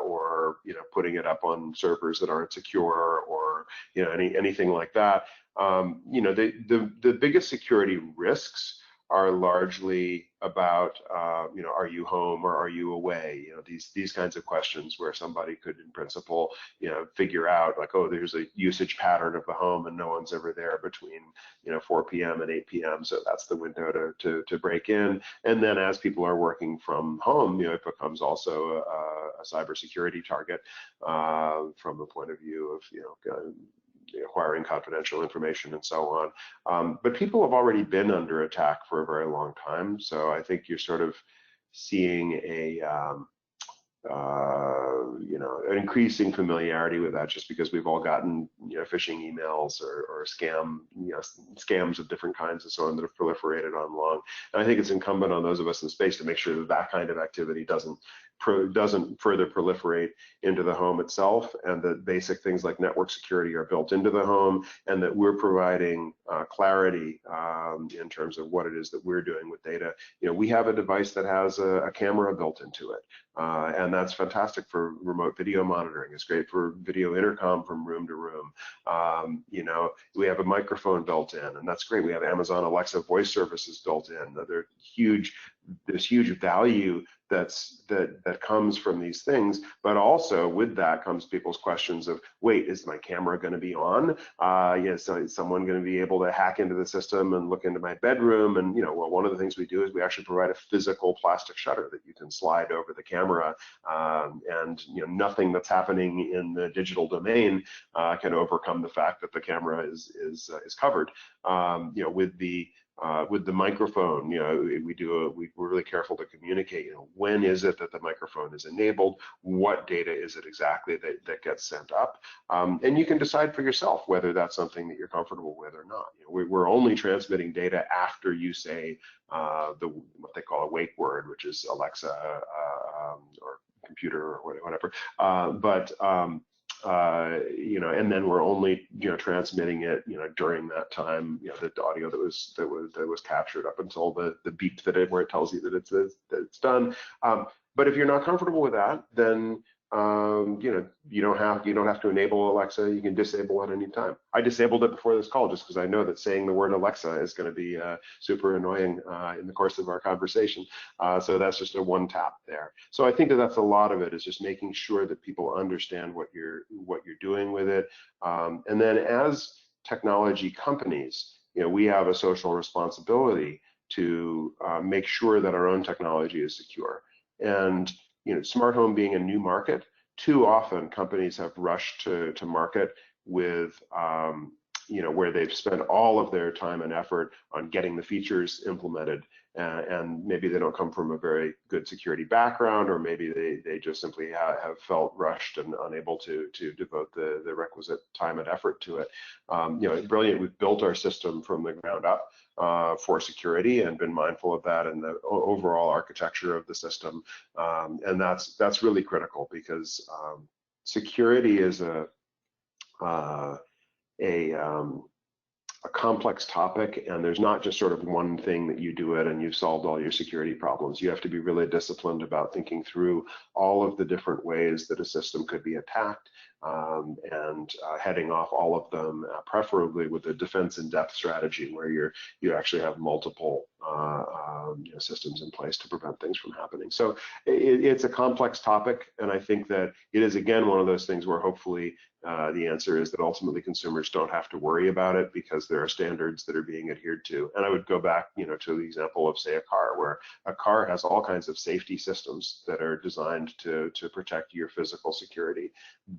or putting it up on servers that aren't secure, or anything like that. The biggest security risks are largely about, are you home or are you away? These kinds of questions where somebody could, in principle, figure out like, oh, there's a usage pattern of the home and no one's ever there between, 4 p.m. and 8 p.m. So that's the window to break in. And then as people are working from home, it becomes also a cybersecurity target from the point of view of, acquiring confidential information and so on. But people have already been under attack for a very long time. So I think you're sort of seeing an increasing familiarity with that, just because we've all gotten phishing emails or scams of different kinds and so on that have proliferated online. And I think it's incumbent on those of us in space to make sure that kind of activity doesn't further proliferate into the home itself, and that basic things like network security are built into the home, and that we're providing clarity in terms of what it is that we're doing with data. We have a device that has a camera built into it, and that's fantastic for remote video monitoring. It's great for video intercom from room to room. We have a microphone built in, and that's great. We have Amazon Alexa voice services built in. There's huge value that comes from these things, but also with that comes people's questions of, wait, is my camera going to be on? So is someone going to be able to hack into the system and look into my bedroom? And well, one of the things we do is we actually provide a physical plastic shutter that you can slide over the camera, and nothing that's happening in the digital domain can overcome the fact that the camera is covered. With the with the microphone, we're really careful to communicate, when is it that the microphone is enabled? What data is it exactly that gets sent up? And you can decide for yourself whether that's something that you're comfortable with or not. We're only transmitting data after you say what they call a wake word, which is Alexa or computer or whatever. And then we're only transmitting it during that time, the audio that was captured up until the beep where it tells you that it's done. But if you're not comfortable with that, then you don't have to enable Alexa. You can disable it any time. I disabled it before this call just because I know that saying the word Alexa is going to be super annoying in the course of our conversation. So that's just a one tap there. So I think that's a lot of it, is just making sure that people understand what you're doing with it. And then as technology companies, we have a social responsibility to make sure that our own technology is secure. And smart home being a new market, too often companies have rushed to market with where they've spent all of their time and effort on getting the features implemented, and maybe they don't come from a very good security background, or maybe they just simply have felt rushed and unable to devote the requisite time and effort to it. Brilliant, we've built our system from the ground up for security and been mindful of that in the overall architecture of the system, and that's really critical, because security is a complex topic, and there's not just sort of one thing that you do it and you've solved all your security problems. You have to be really disciplined about thinking through all of the different ways that a system could be attacked, and heading off all of them, preferably with a defense in depth strategy where you actually have multiple systems in place to prevent things from happening. So it's a complex topic, and I think that it is, again, one of those things where hopefully the answer is that ultimately consumers don't have to worry about it, because there are standards that are being adhered to. And I would go back, to the example of, say, a car, where a car has all kinds of safety systems that are designed to protect your physical security.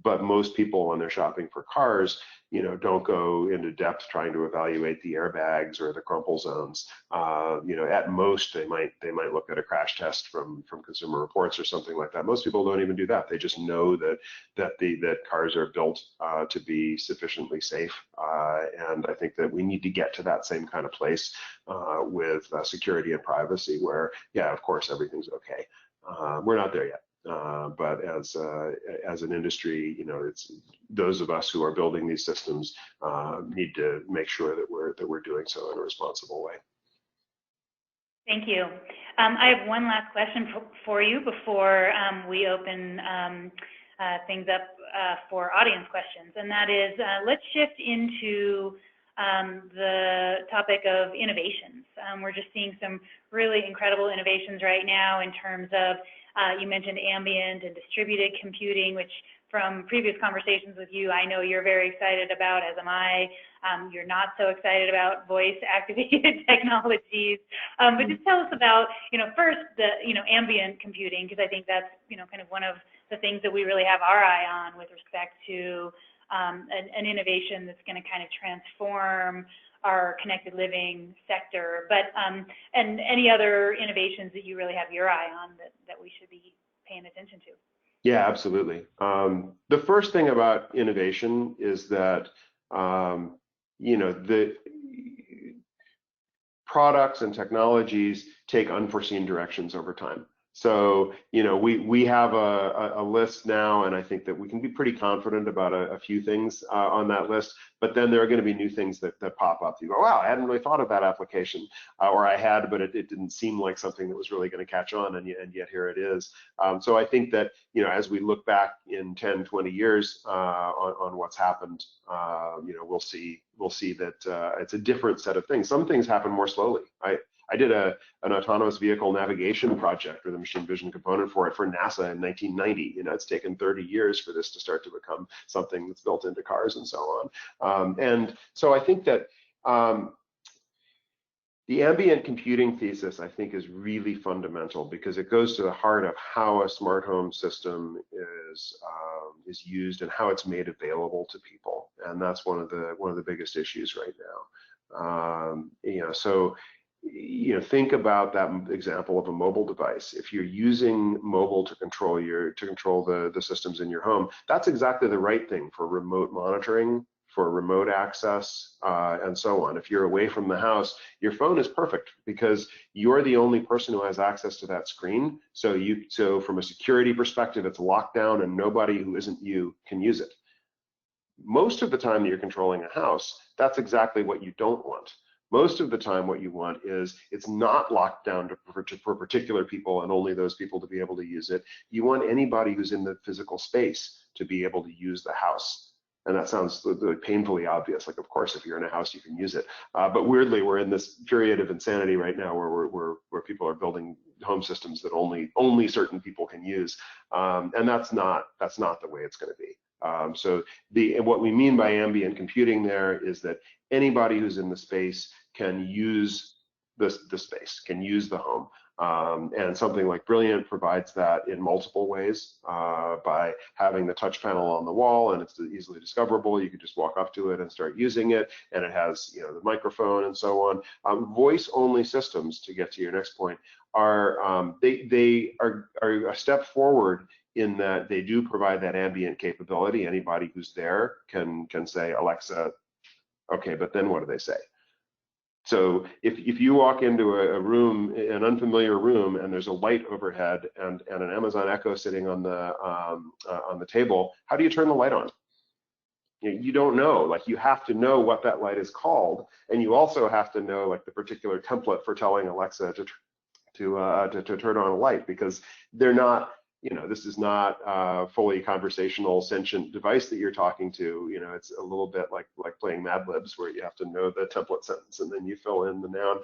But most people, when they're shopping for cars, don't go into depth trying to evaluate the airbags or the crumple zones. At most they might look at a crash test from Consumer Reports or something like that. Most people don't even do that. They just know that cars are built to be sufficiently safe. And I think that we need to get to that same kind of place with security and privacy, where, yeah, of course, everything's okay. We're not there yet. But as an industry, it's those of us who are building these systems need to make sure that we're doing so in a responsible way. Thank you. I have one last question for you before we open things up for audience questions, and that is, let's shift into the topic of innovations. We're just seeing some really incredible innovations right now in terms of, you mentioned ambient and distributed computing, which from previous conversations with you, I know you're very excited about, as am I. You're not so excited about voice-activated technologies. But just tell us about, first the, ambient computing, because I think that's, kind of one of the things that we really have our eye on with respect to an innovation that's going to kind of transform our connected living sector. But and any other innovations that you really have your eye on that we should be paying attention to? Yeah, absolutely. The first thing about innovation is that the products and technologies take unforeseen directions over time. So, we have a list now, and I think that we can be pretty confident about a few things on that list, but then there are going to be new things that pop up. You go, wow, I hadn't really thought of that application, or I had, but it didn't seem like something that was really going to catch on, and yet here it is. So I think that, as we look back in 10, 20 years on what's happened, we'll see that it's a different set of things. Some things happen more slowly. I did an autonomous vehicle navigation project with a machine vision component for NASA in 1990. It's taken 30 years for this to start to become something that's built into cars and so on. And so I think that the ambient computing thesis, I think, is really fundamental, because it goes to the heart of how a smart home system is used and how it's made available to people. And that's one of the biggest issues right now. So think about that example of a mobile device. If you're using mobile to control the systems in your home, that's exactly the right thing for remote monitoring, for remote access, and so on. If you're away from the house, your phone is perfect because you're the only person who has access to that screen. So from a security perspective, it's locked down and nobody who isn't you can use it. Most of the time that you're controlling a house, that's exactly what you don't want. Most of the time what you want is it's not locked down for particular people and only those people to be able to use it. You want anybody who's in the physical space to be able to use the house. And that sounds painfully obvious. Like, of course, if you're in a house, you can use it. But weirdly, we're in this period of insanity right now where people are building home systems that only certain people can use. And that's not the way it's going to be. So what we mean by ambient computing there is that anybody who's in the space can use the space, can use the home. And something like Brilliant provides that in multiple ways by having the touch panel on the wall, and it's easily discoverable. You can just walk up to it and start using it, and it has the microphone and so on. Voice-only systems, to get to your next point, are they are a step forward in that they do provide that ambient capability. Anybody who's there can say, Alexa, okay, but then what do they say? So if you walk into a room, an unfamiliar room, and there's a light overhead and an Amazon Echo sitting on the table, how do you turn the light on? You don't know. Like, you have to know what that light is called, and you also have to know like the particular template for telling Alexa to turn on a light, because they're not. This is not a fully conversational sentient device that you're talking to. It's a little bit like playing Mad Libs, where you have to know the template sentence and then you fill in the noun.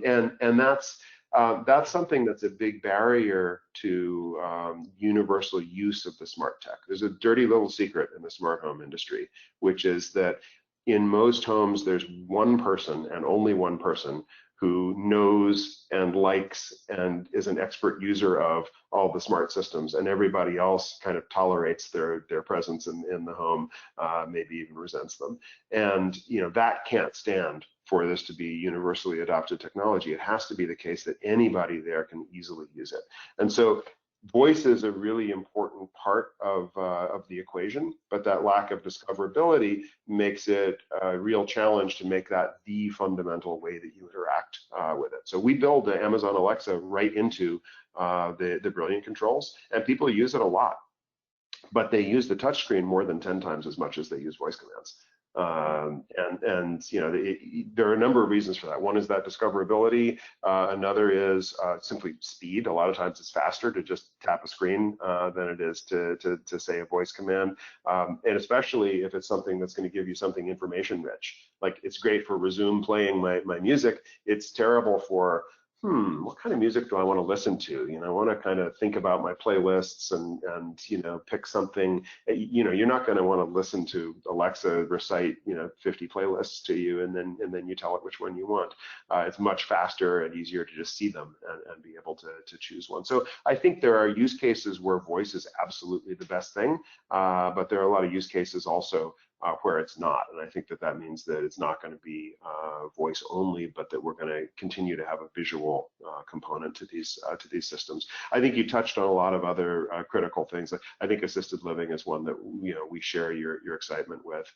And that's something that's a big barrier to universal use of the smart tech. There's a dirty little secret in the smart home industry, which is that in most homes, there's one person and only one person who knows and likes and is an expert user of all the smart systems, and everybody else kind of tolerates their presence in the home, maybe even resents them. And that can't stand for this to be universally adopted technology. It has to be the case that anybody there can easily use it. And so voice is a really important part of the equation, but that lack of discoverability makes it a real challenge to make that the fundamental way that you interact with it. So we build the Amazon Alexa right into the Brilliant controls, and people use it a lot, but they use the touchscreen more than 10 times as much as they use voice commands. There are a number of reasons for that. One is that discoverability. Another is simply speed. A lot of times it's faster to just tap a screen than it is to say a voice command. And especially if it's something that's going to give you something information rich. Like, it's great for resume playing my music. It's terrible for what kind of music do I want to listen to? I want to kind of think about my playlists and pick something. You're not going to want to listen to Alexa recite 50 playlists to you and then you tell it which one you want. It's much faster and easier to just see them and be able to choose one. So I think there are use cases where voice is absolutely the best thing, but there are a lot of use cases also where it's not. And I think that means that it's not going to be voice only, but that we're going to continue to have a visual component to these systems. I think you touched on a lot of other critical things. I think assisted living is one that we share your excitement with.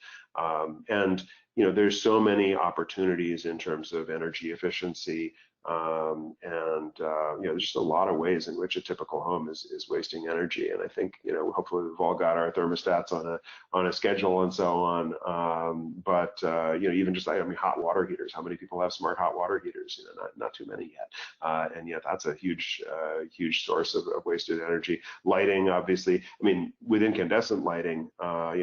And there's so many opportunities in terms of energy efficiency. There's just a lot of ways in which a typical home is wasting energy, and I think hopefully we've all got our thermostats on a schedule and so on. But even just hot water heaters. How many people have smart hot water heaters? Not too many yet, and yet that's a huge source of wasted energy. Lighting, obviously. With incandescent lighting,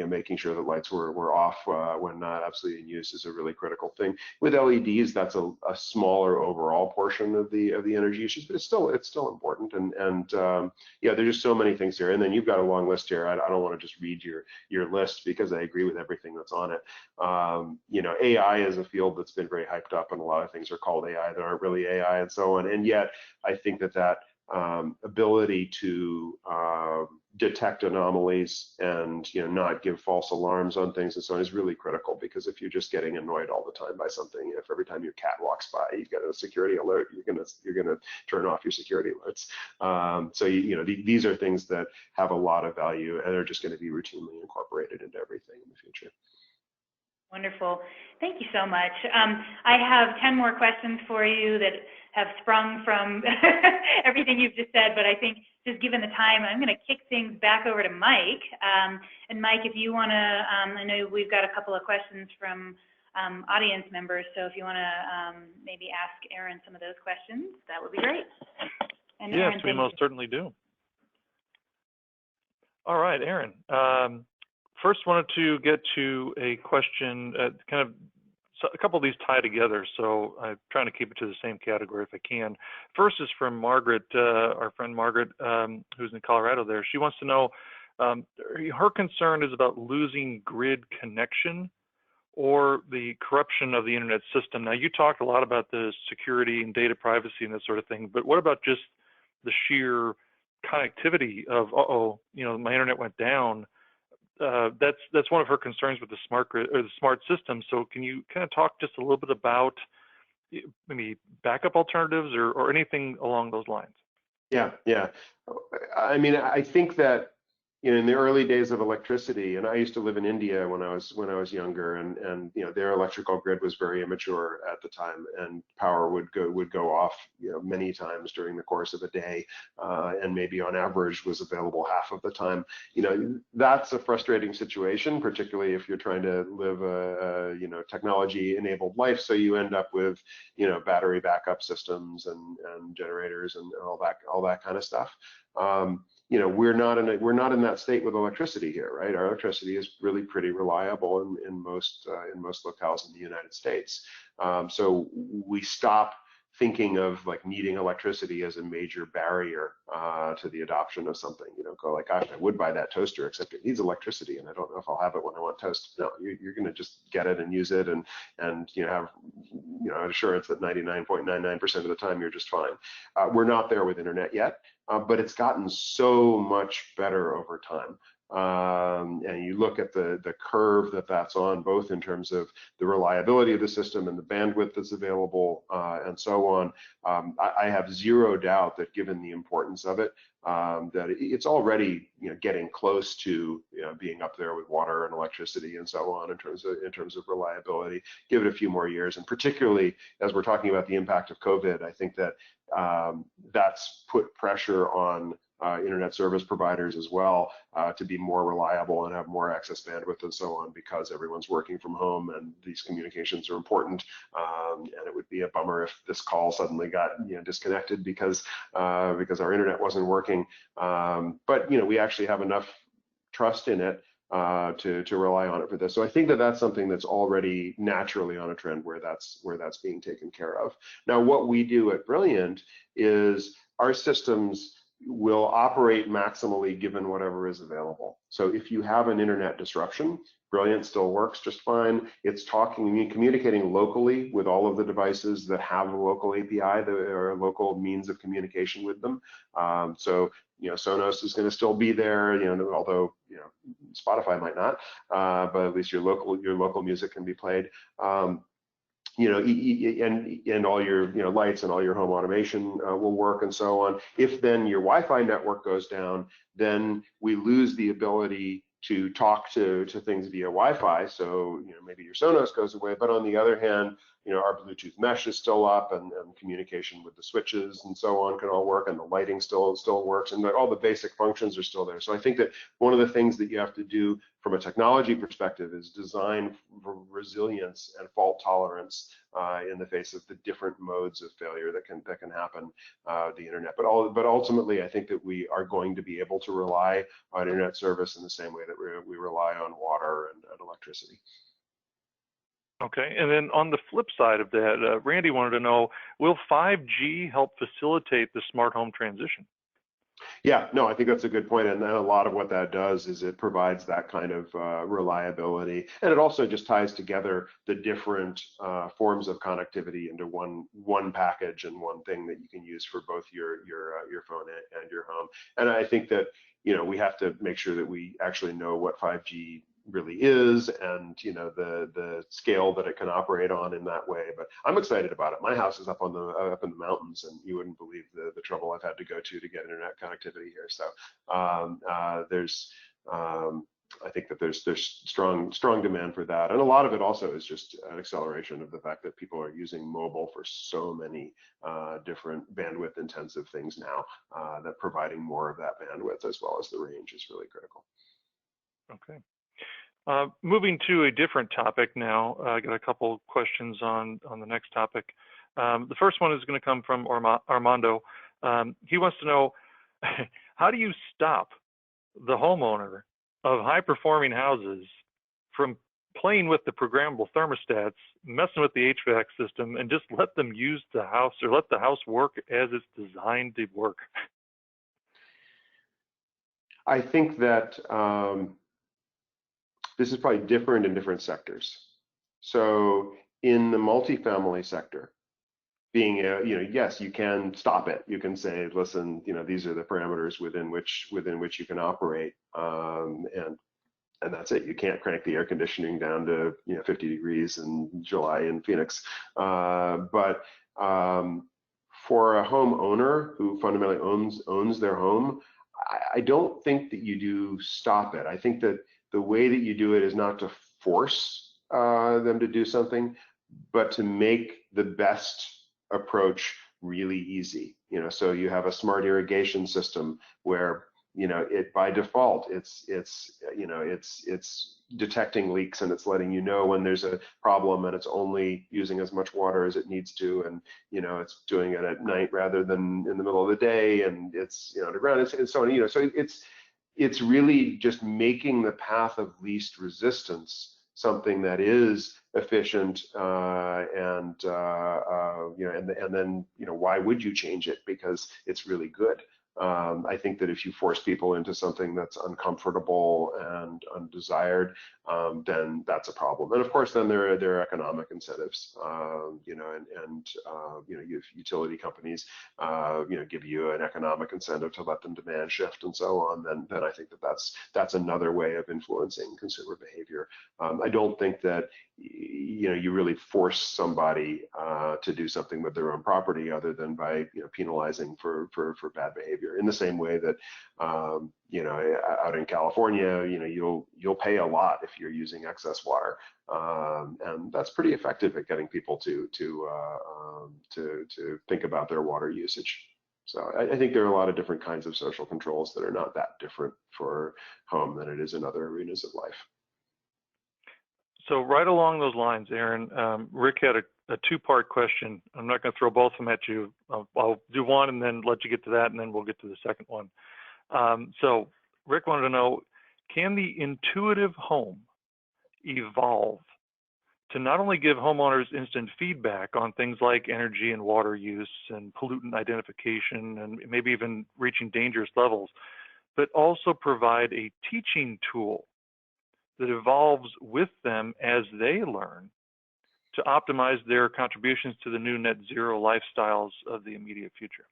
making sure that lights were off when not absolutely in use is a really critical thing. With LEDs, that's a smaller overall portion of the energy usage, but it's still important. And there's just so many things here. And then you've got a long list here. I don't want to just read your list because I agree with everything that's on it. AI is a field that's been very hyped up, and a lot of things are called AI that aren't really AI and so on. And yet I think that ability to detect anomalies and not give false alarms on things and so on is really critical, because if you're just getting annoyed all the time by something, if every time your cat walks by you get a security alert, you're gonna turn off your security alerts. So these are things that have a lot of value and are just going to be routinely incorporated into everything in the future. Wonderful. Thank you so much. I have 10 more questions for you that have sprung from everything you've just said, but I think just given the time, I'm going to kick things back over to Mike. And Mike, if you want to, I know we've got a couple of questions from audience members, so if you want to maybe ask Aaron some of those questions, that would be great. And yes, Aaron, we most certainly do. All right, Aaron. First, wanted to get to a question, a couple of these tie together, so I'm trying to keep it to the same category if I can. First is from Margaret, our friend Margaret, who's in Colorado there. She wants to know, her concern is about losing grid connection or the corruption of the internet system. Now, you talked a lot about the security and data privacy and that sort of thing, but what about just the sheer connectivity of, my internet went down? That's one of her concerns with the smart grid or the smart system. So can you kind of talk just a little bit about maybe backup alternatives or anything along those lines? Yeah. I mean, I think that in the early days of electricity, and I used to live in India when I was younger, and their electrical grid was very immature at the time, and power would go off many times during the course of a day, and maybe on average was available half of the time. That's a frustrating situation, particularly if you're trying to live a technology-enabled life. So you end up with battery backup systems and generators and all that kind of stuff. We're not in that state with electricity here, right? Our electricity is really pretty reliable in most locales in the United States. So we stop thinking of like needing electricity as a major barrier to the adoption of something. Go like, gosh, I would buy that toaster, except it needs electricity, and I don't know if I'll have it when I want toast. No, you're going to just get it and use it, and have assurance that 99.99% of the time you're just fine. We're not there with internet yet, but it's gotten so much better over time. And you look at the curve that's on, both in terms of the reliability of the system and the bandwidth that's available, and so on. I have zero doubt that, given the importance of it, that it's already getting close to being up there with water and electricity and so on in terms of reliability. Give it a few more years, and particularly as we're talking about the impact of COVID, I think that that's put pressure on internet service providers as well to be more reliable and have more access bandwidth and so on, because everyone's working from home and these communications are important. And it would be a bummer if this call suddenly got disconnected because our internet wasn't working. But we actually have enough trust in it to rely on it for this. So I think that's something that's already naturally on a trend where that's being taken care of. Now, what we do at Brilliant is our systems will operate maximally given whatever is available. So if you have an internet disruption, Brilliant still works just fine. It's communicating locally with all of the devices that have a local API or a local means of communication with them. So Sonos is going to still be there, although Spotify might not, but at least your local music can be played. And all your lights and all your home automation will work and so on. If then your Wi-Fi network goes down, then we lose the ability to talk to things via Wi-Fi. So maybe your Sonos goes away, but on the other hand, our Bluetooth mesh is still up, and communication with the switches and so on can all work, and the lighting still works, and all the basic functions are still there. So I think that one of the things that you have to do from a technology perspective is design for resilience and fault tolerance in the face of the different modes of failure that can happen the internet. But ultimately, I think that we are going to be able to rely on internet service in the same way that we rely on water and electricity. Okay, and then on the flip side of that, Randy wanted to know, will 5G help facilitate the smart home transition? Yeah, no, I think that's a good point. And a lot of what that does is it provides that kind of reliability. And it also just ties together the different forms of connectivity into one package and one thing that you can use for both your phone and your home. And I think that, we have to make sure that we actually know what 5G really is, and the scale that it can operate on in that way. But I'm excited about it. My house is up in the mountains, and you wouldn't believe the trouble I've had to go to get internet connectivity here. So there's I think that there's strong demand for that, and a lot of it also is just an acceleration of the fact that people are using mobile for so many different bandwidth intensive things now, that providing more of that bandwidth as well as the range is really critical. Okay. Moving to a different topic now, I got a couple questions on the next topic. The first one is going to come from Armando. He wants to know, how do you stop the homeowner of high-performing houses from playing with the programmable thermostats, messing with the HVAC system, and just let them use the house, or let the house work as it's designed to work? I think that this is probably different in different sectors. So in the multifamily sector, yes, you can stop it. You can say, listen, these are the parameters within which you can operate, and that's it. You can't crank the air conditioning down to 50 degrees in July in Phoenix. But for a homeowner who fundamentally owns their home, I don't think that you do stop it. I think that the way that you do it is not to force them to do something, but to make the best approach really easy. So you have a smart irrigation system where it by default it's detecting leaks, and it's letting you know when there's a problem, and it's only using as much water as it needs to, and it's doing it at night rather than in the middle of the day, and it's underground, and so on. So it's really just making the path of least resistance something that is efficient, and then why would you change it? Because it's really good. I think that if you force people into something that's uncomfortable and undesired, then that's a problem. And of course, then there are economic incentives, utility companies, give you an economic incentive to let them demand shift and so on. Then I think that's another way of influencing consumer behavior. I don't think that you really force somebody to do something with their own property other than by penalizing for bad behavior. In the same way that out in California, you'll pay a lot if you're using excess water, and that's pretty effective at getting people to think about their water usage. So I think there are a lot of different kinds of social controls that are not that different for home than it is in other arenas of life. So right along those lines, Aaron, Rick had a two-part question. I'm not going to throw both of them at you. I'll do one and then let you get to that, and then we'll get to the second one. So Rick wanted to know, can the intuitive home evolve to not only give homeowners instant feedback on things like energy and water use and pollutant identification, and maybe even reaching dangerous levels, but also provide a teaching tool that evolves with them as they learn to optimize their contributions to the new net zero lifestyles of the immediate future?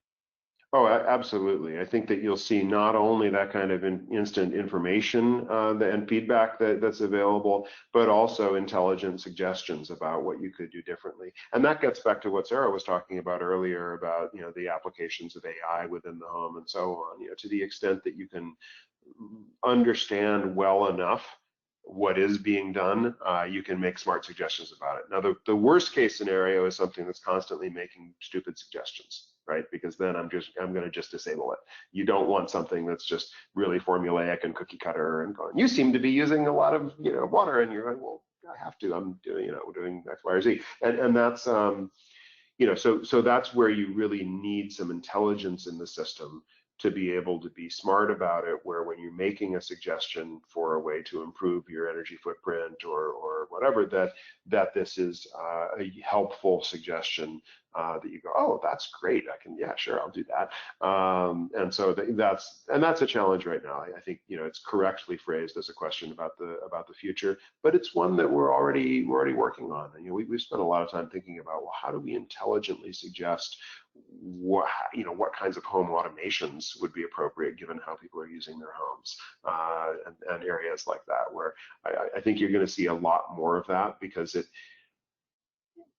Oh, absolutely. I think that you'll see not only that kind of instant information and feedback that's available, but also intelligent suggestions about what you could do differently. And that gets back to what Sarah was talking about earlier about the applications of AI within the home and so on. To the extent that you can understand well enough what is being done, you can make smart suggestions about it. Now, the worst case scenario is something that's constantly making stupid suggestions, right? Because then I'm going to just disable it. You don't want something that's just really formulaic and cookie cutter and going, you seem to be using a lot of water, and you're like, well, I have to. I'm doing X, Y, or Z, and that's so that's where you really need some intelligence in the system to be able to be smart about it, where when you're making a suggestion for a way to improve your energy footprint or whatever, that this is a helpful suggestion that you go, oh, that's great. Yeah, sure, I'll do that. And so that's a challenge right now. I think, it's correctly phrased as a question about the future, but it's one that we're already working on. And, we've spent a lot of time thinking about, well, how do we intelligently suggest what kinds of home automations would be appropriate given how people are using their homes, and areas like that, where I think you're going to see a lot more of that, because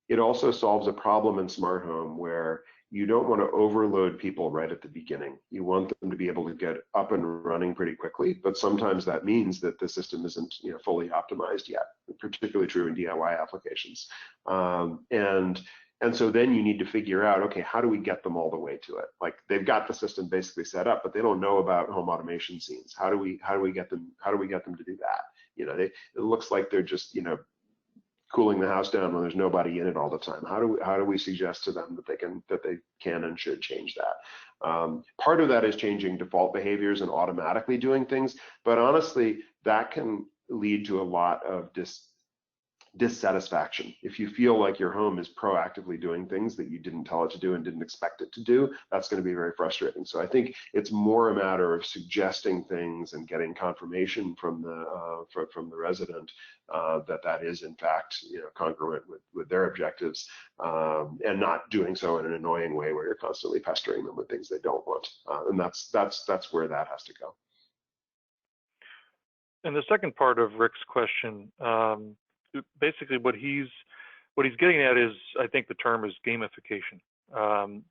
it also solves a problem in smart home where you don't want to overload people right at the beginning. You want them to be able to get up and running pretty quickly, but sometimes that means that the system isn't fully optimized yet, particularly true in DIY applications. And so then you need to figure out, okay, how do we get them all the way to it? Like, they've got the system basically set up, but they don't know about home automation scenes. How do we get them to do that? It looks like they're just cooling the house down when there's nobody in it all the time. How do we suggest to them that they can and should change that? Part of that is changing default behaviors and automatically doing things, but honestly, that can lead to a lot of dissatisfaction. If you feel like your home is proactively doing things that you didn't tell it to do and didn't expect it to do, that's going to be very frustrating. So I think it's more a matter of suggesting things and getting confirmation from the resident that is in fact congruent with their objectives, and not doing so in an annoying way where you're constantly pestering them with things they don't want. And that's where that has to go. And the second part of Rick's question, basically what he's getting at is, I think the term is gamification.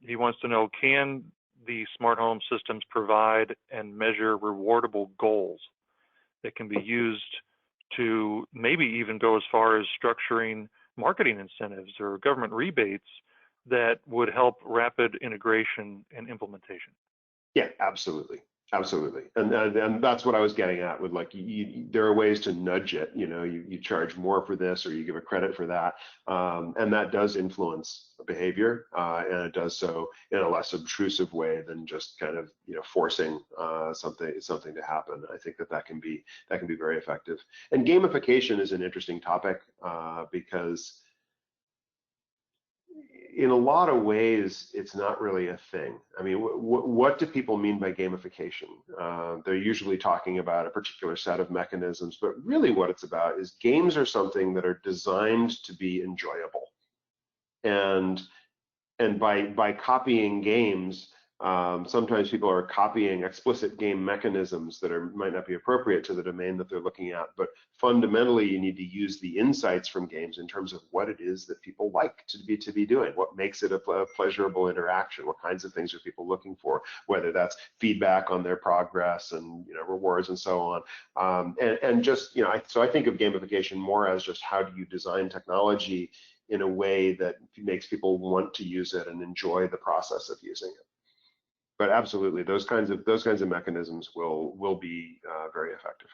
He wants to know, can the smart home systems provide and measure rewardable goals that can be used to maybe even go as far as structuring marketing incentives or government rebates that would help rapid integration and implementation? Yeah, absolutely. Absolutely, and that's what I was getting at with, like, there are ways to nudge it. You charge more for this, or you give a credit for that, and that does influence behavior, and it does so in a less obtrusive way than just kind of forcing something to happen. I think that can be very effective. And gamification is an interesting topic, because in a lot of ways, it's not really a thing. I mean, what do people mean by gamification? They're usually talking about a particular set of mechanisms, but really what it's about is games are something that are designed to be enjoyable. And by copying games, sometimes people are copying explicit game mechanisms that might not be appropriate to the domain that they're looking at. But fundamentally, you need to use the insights from games in terms of what it is that people like to be doing, what makes it a pleasurable interaction, what kinds of things are people looking for, whether that's feedback on their progress and rewards and so on. And just so I think of gamification more as just, how do you design technology in a way that makes people want to use it and enjoy the process of using it. But absolutely, those kinds of mechanisms will be very effective.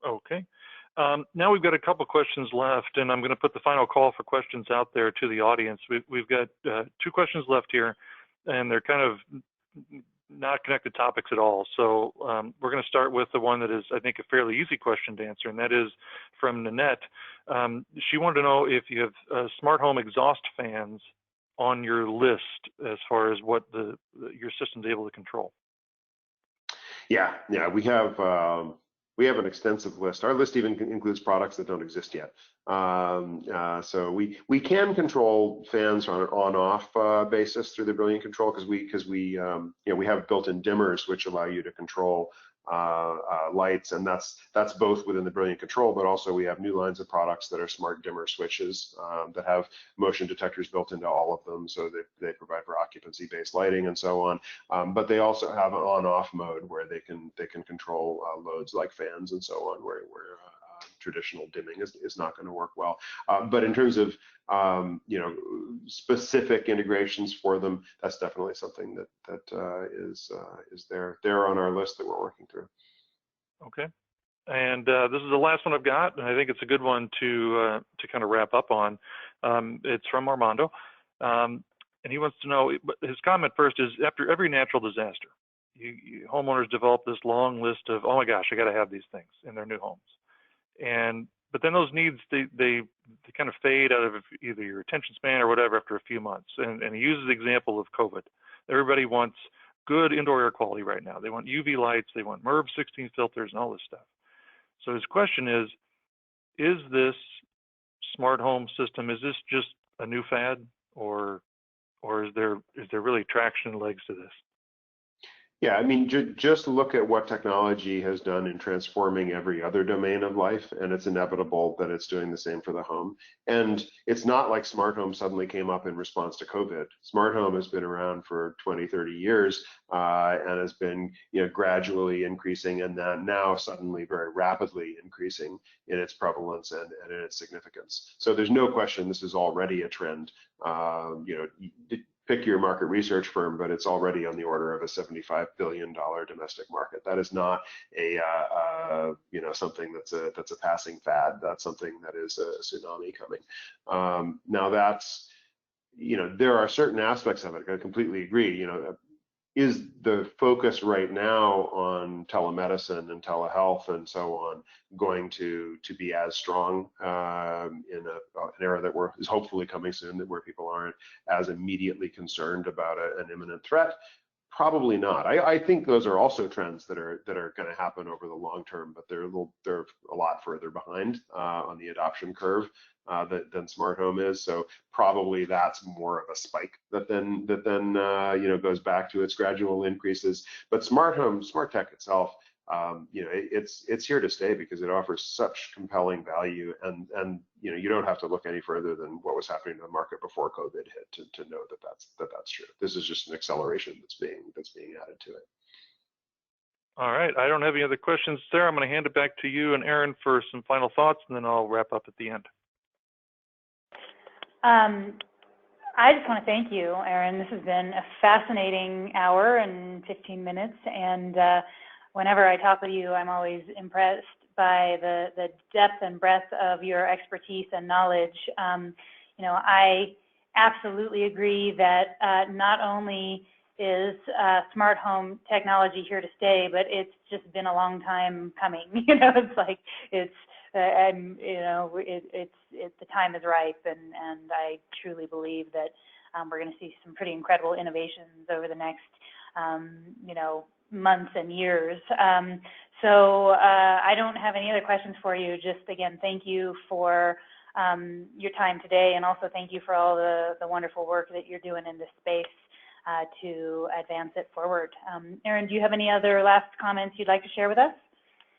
Okay. Now we've got a couple questions left, and I'm going to put the final call for questions out there to the audience. We've got 2 questions left here, and they're kind of not connected topics at all. So we're going to start with the one that is, I think, a fairly easy question to answer, and that is from Nanette. She wanted to know if you have smart home exhaust fans on your list as far as what your system's able to control. Yeah, we have an extensive list. Our list even includes products that don't exist yet. So we can control fans on an on-off basis through the Brilliant Control, because we have built-in dimmers which allow you to control lights, and that's both within the Brilliant Control, but also we have new lines of products that are smart dimmer switches that have motion detectors built into all of them, so that they provide for occupancy-based lighting and so on. But they also have an on-off mode where they can control loads like fans and so on, where traditional dimming is not going to work well. But in terms of specific integrations for them, that's definitely something that is there on our list that we're working through. Okay, and this is the last one I've got, and I think it's a good one to kind of wrap up on. It's from Armando, and he wants to know, his comment first is, after every natural disaster, homeowners develop this long list of, oh my gosh, I got to have these things in their new homes. but then those needs, they kind of fade out of either your attention span or whatever after a few months. And he uses the example of COVID. Everybody wants good indoor air quality right now. They want UV lights, they want MERV 16 filters and all this stuff. So his question is this smart home system, is this just a new fad, or is there really traction and legs to this? Yeah, I mean, just look at what technology has done in transforming every other domain of life, and it's inevitable that it's doing the same for the home. And it's not like smart home suddenly came up in response to COVID. Smart home has been around for 20, 30 years and has been, gradually increasing, and then now suddenly very rapidly increasing in its prevalence and in its significance. So there's no question this is already a trend. Pick your market research firm, but it's already on the order of a $75 billion domestic market. That is not a something that's a passing fad. That's something that is a tsunami coming. Now that's, there are certain aspects of it. I completely agree. Is the focus right now on telemedicine and telehealth and so on going to be as strong in an era that is hopefully coming soon, where people aren't as immediately concerned about an imminent threat? Probably not. I think those are also trends that are going to happen over the long term, but they're a lot further behind on the adoption curve than smart home is. So probably that's more of a spike that then goes back to its gradual increases. But smart tech itself, it's here to stay because it offers such compelling value, and you don't have to look any further than what was happening in the market before COVID hit to know that that's true. This is just an acceleration that's being added to it. All right, I don't have any other questions. Sarah, I'm going to hand it back to you and Aaron for some final thoughts, and then I'll wrap up at the end. I just want to thank you, Aaron. This has been a fascinating hour and 15 minutes, and whenever I talk with you, I'm always impressed by the depth and breadth of your expertise and knowledge. I absolutely agree that not only is smart home technology here to stay, but it's just been a long time coming. It's like the time is ripe, and I truly believe that we're going to see some pretty incredible innovations over the next months and years. So I don't have any other questions for you. Just again, thank you for your time today, and also thank you for all the wonderful work that you're doing in this space to advance it forward. Aaron, do you have any other last comments you'd like to share with us?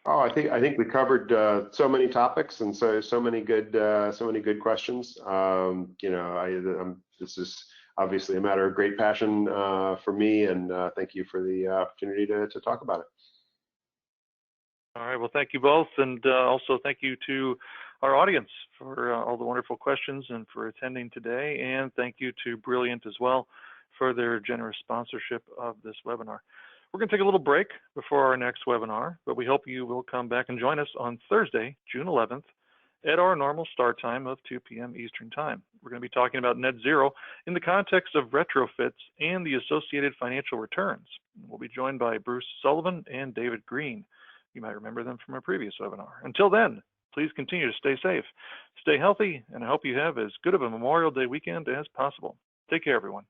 Oh, I think we covered so many topics and so many good questions. This is obviously a matter of great passion for me, and thank you for the opportunity to talk about it. All right, well, thank you both, and also thank you to our audience for all the wonderful questions and for attending today, and thank you to Brilliant as well for their generous sponsorship of this webinar. We're going to take a little break before our next webinar, but we hope you will come back and join us on Thursday, June 11th, at our normal start time of 2 p.m. Eastern Time. We're going to be talking about net zero in the context of retrofits and the associated financial returns. We'll be joined by Bruce Sullivan and David Green. You might remember them from our previous webinar. Until then, please continue to stay safe, stay healthy, and I hope you have as good of a Memorial Day weekend as possible. Take care, everyone.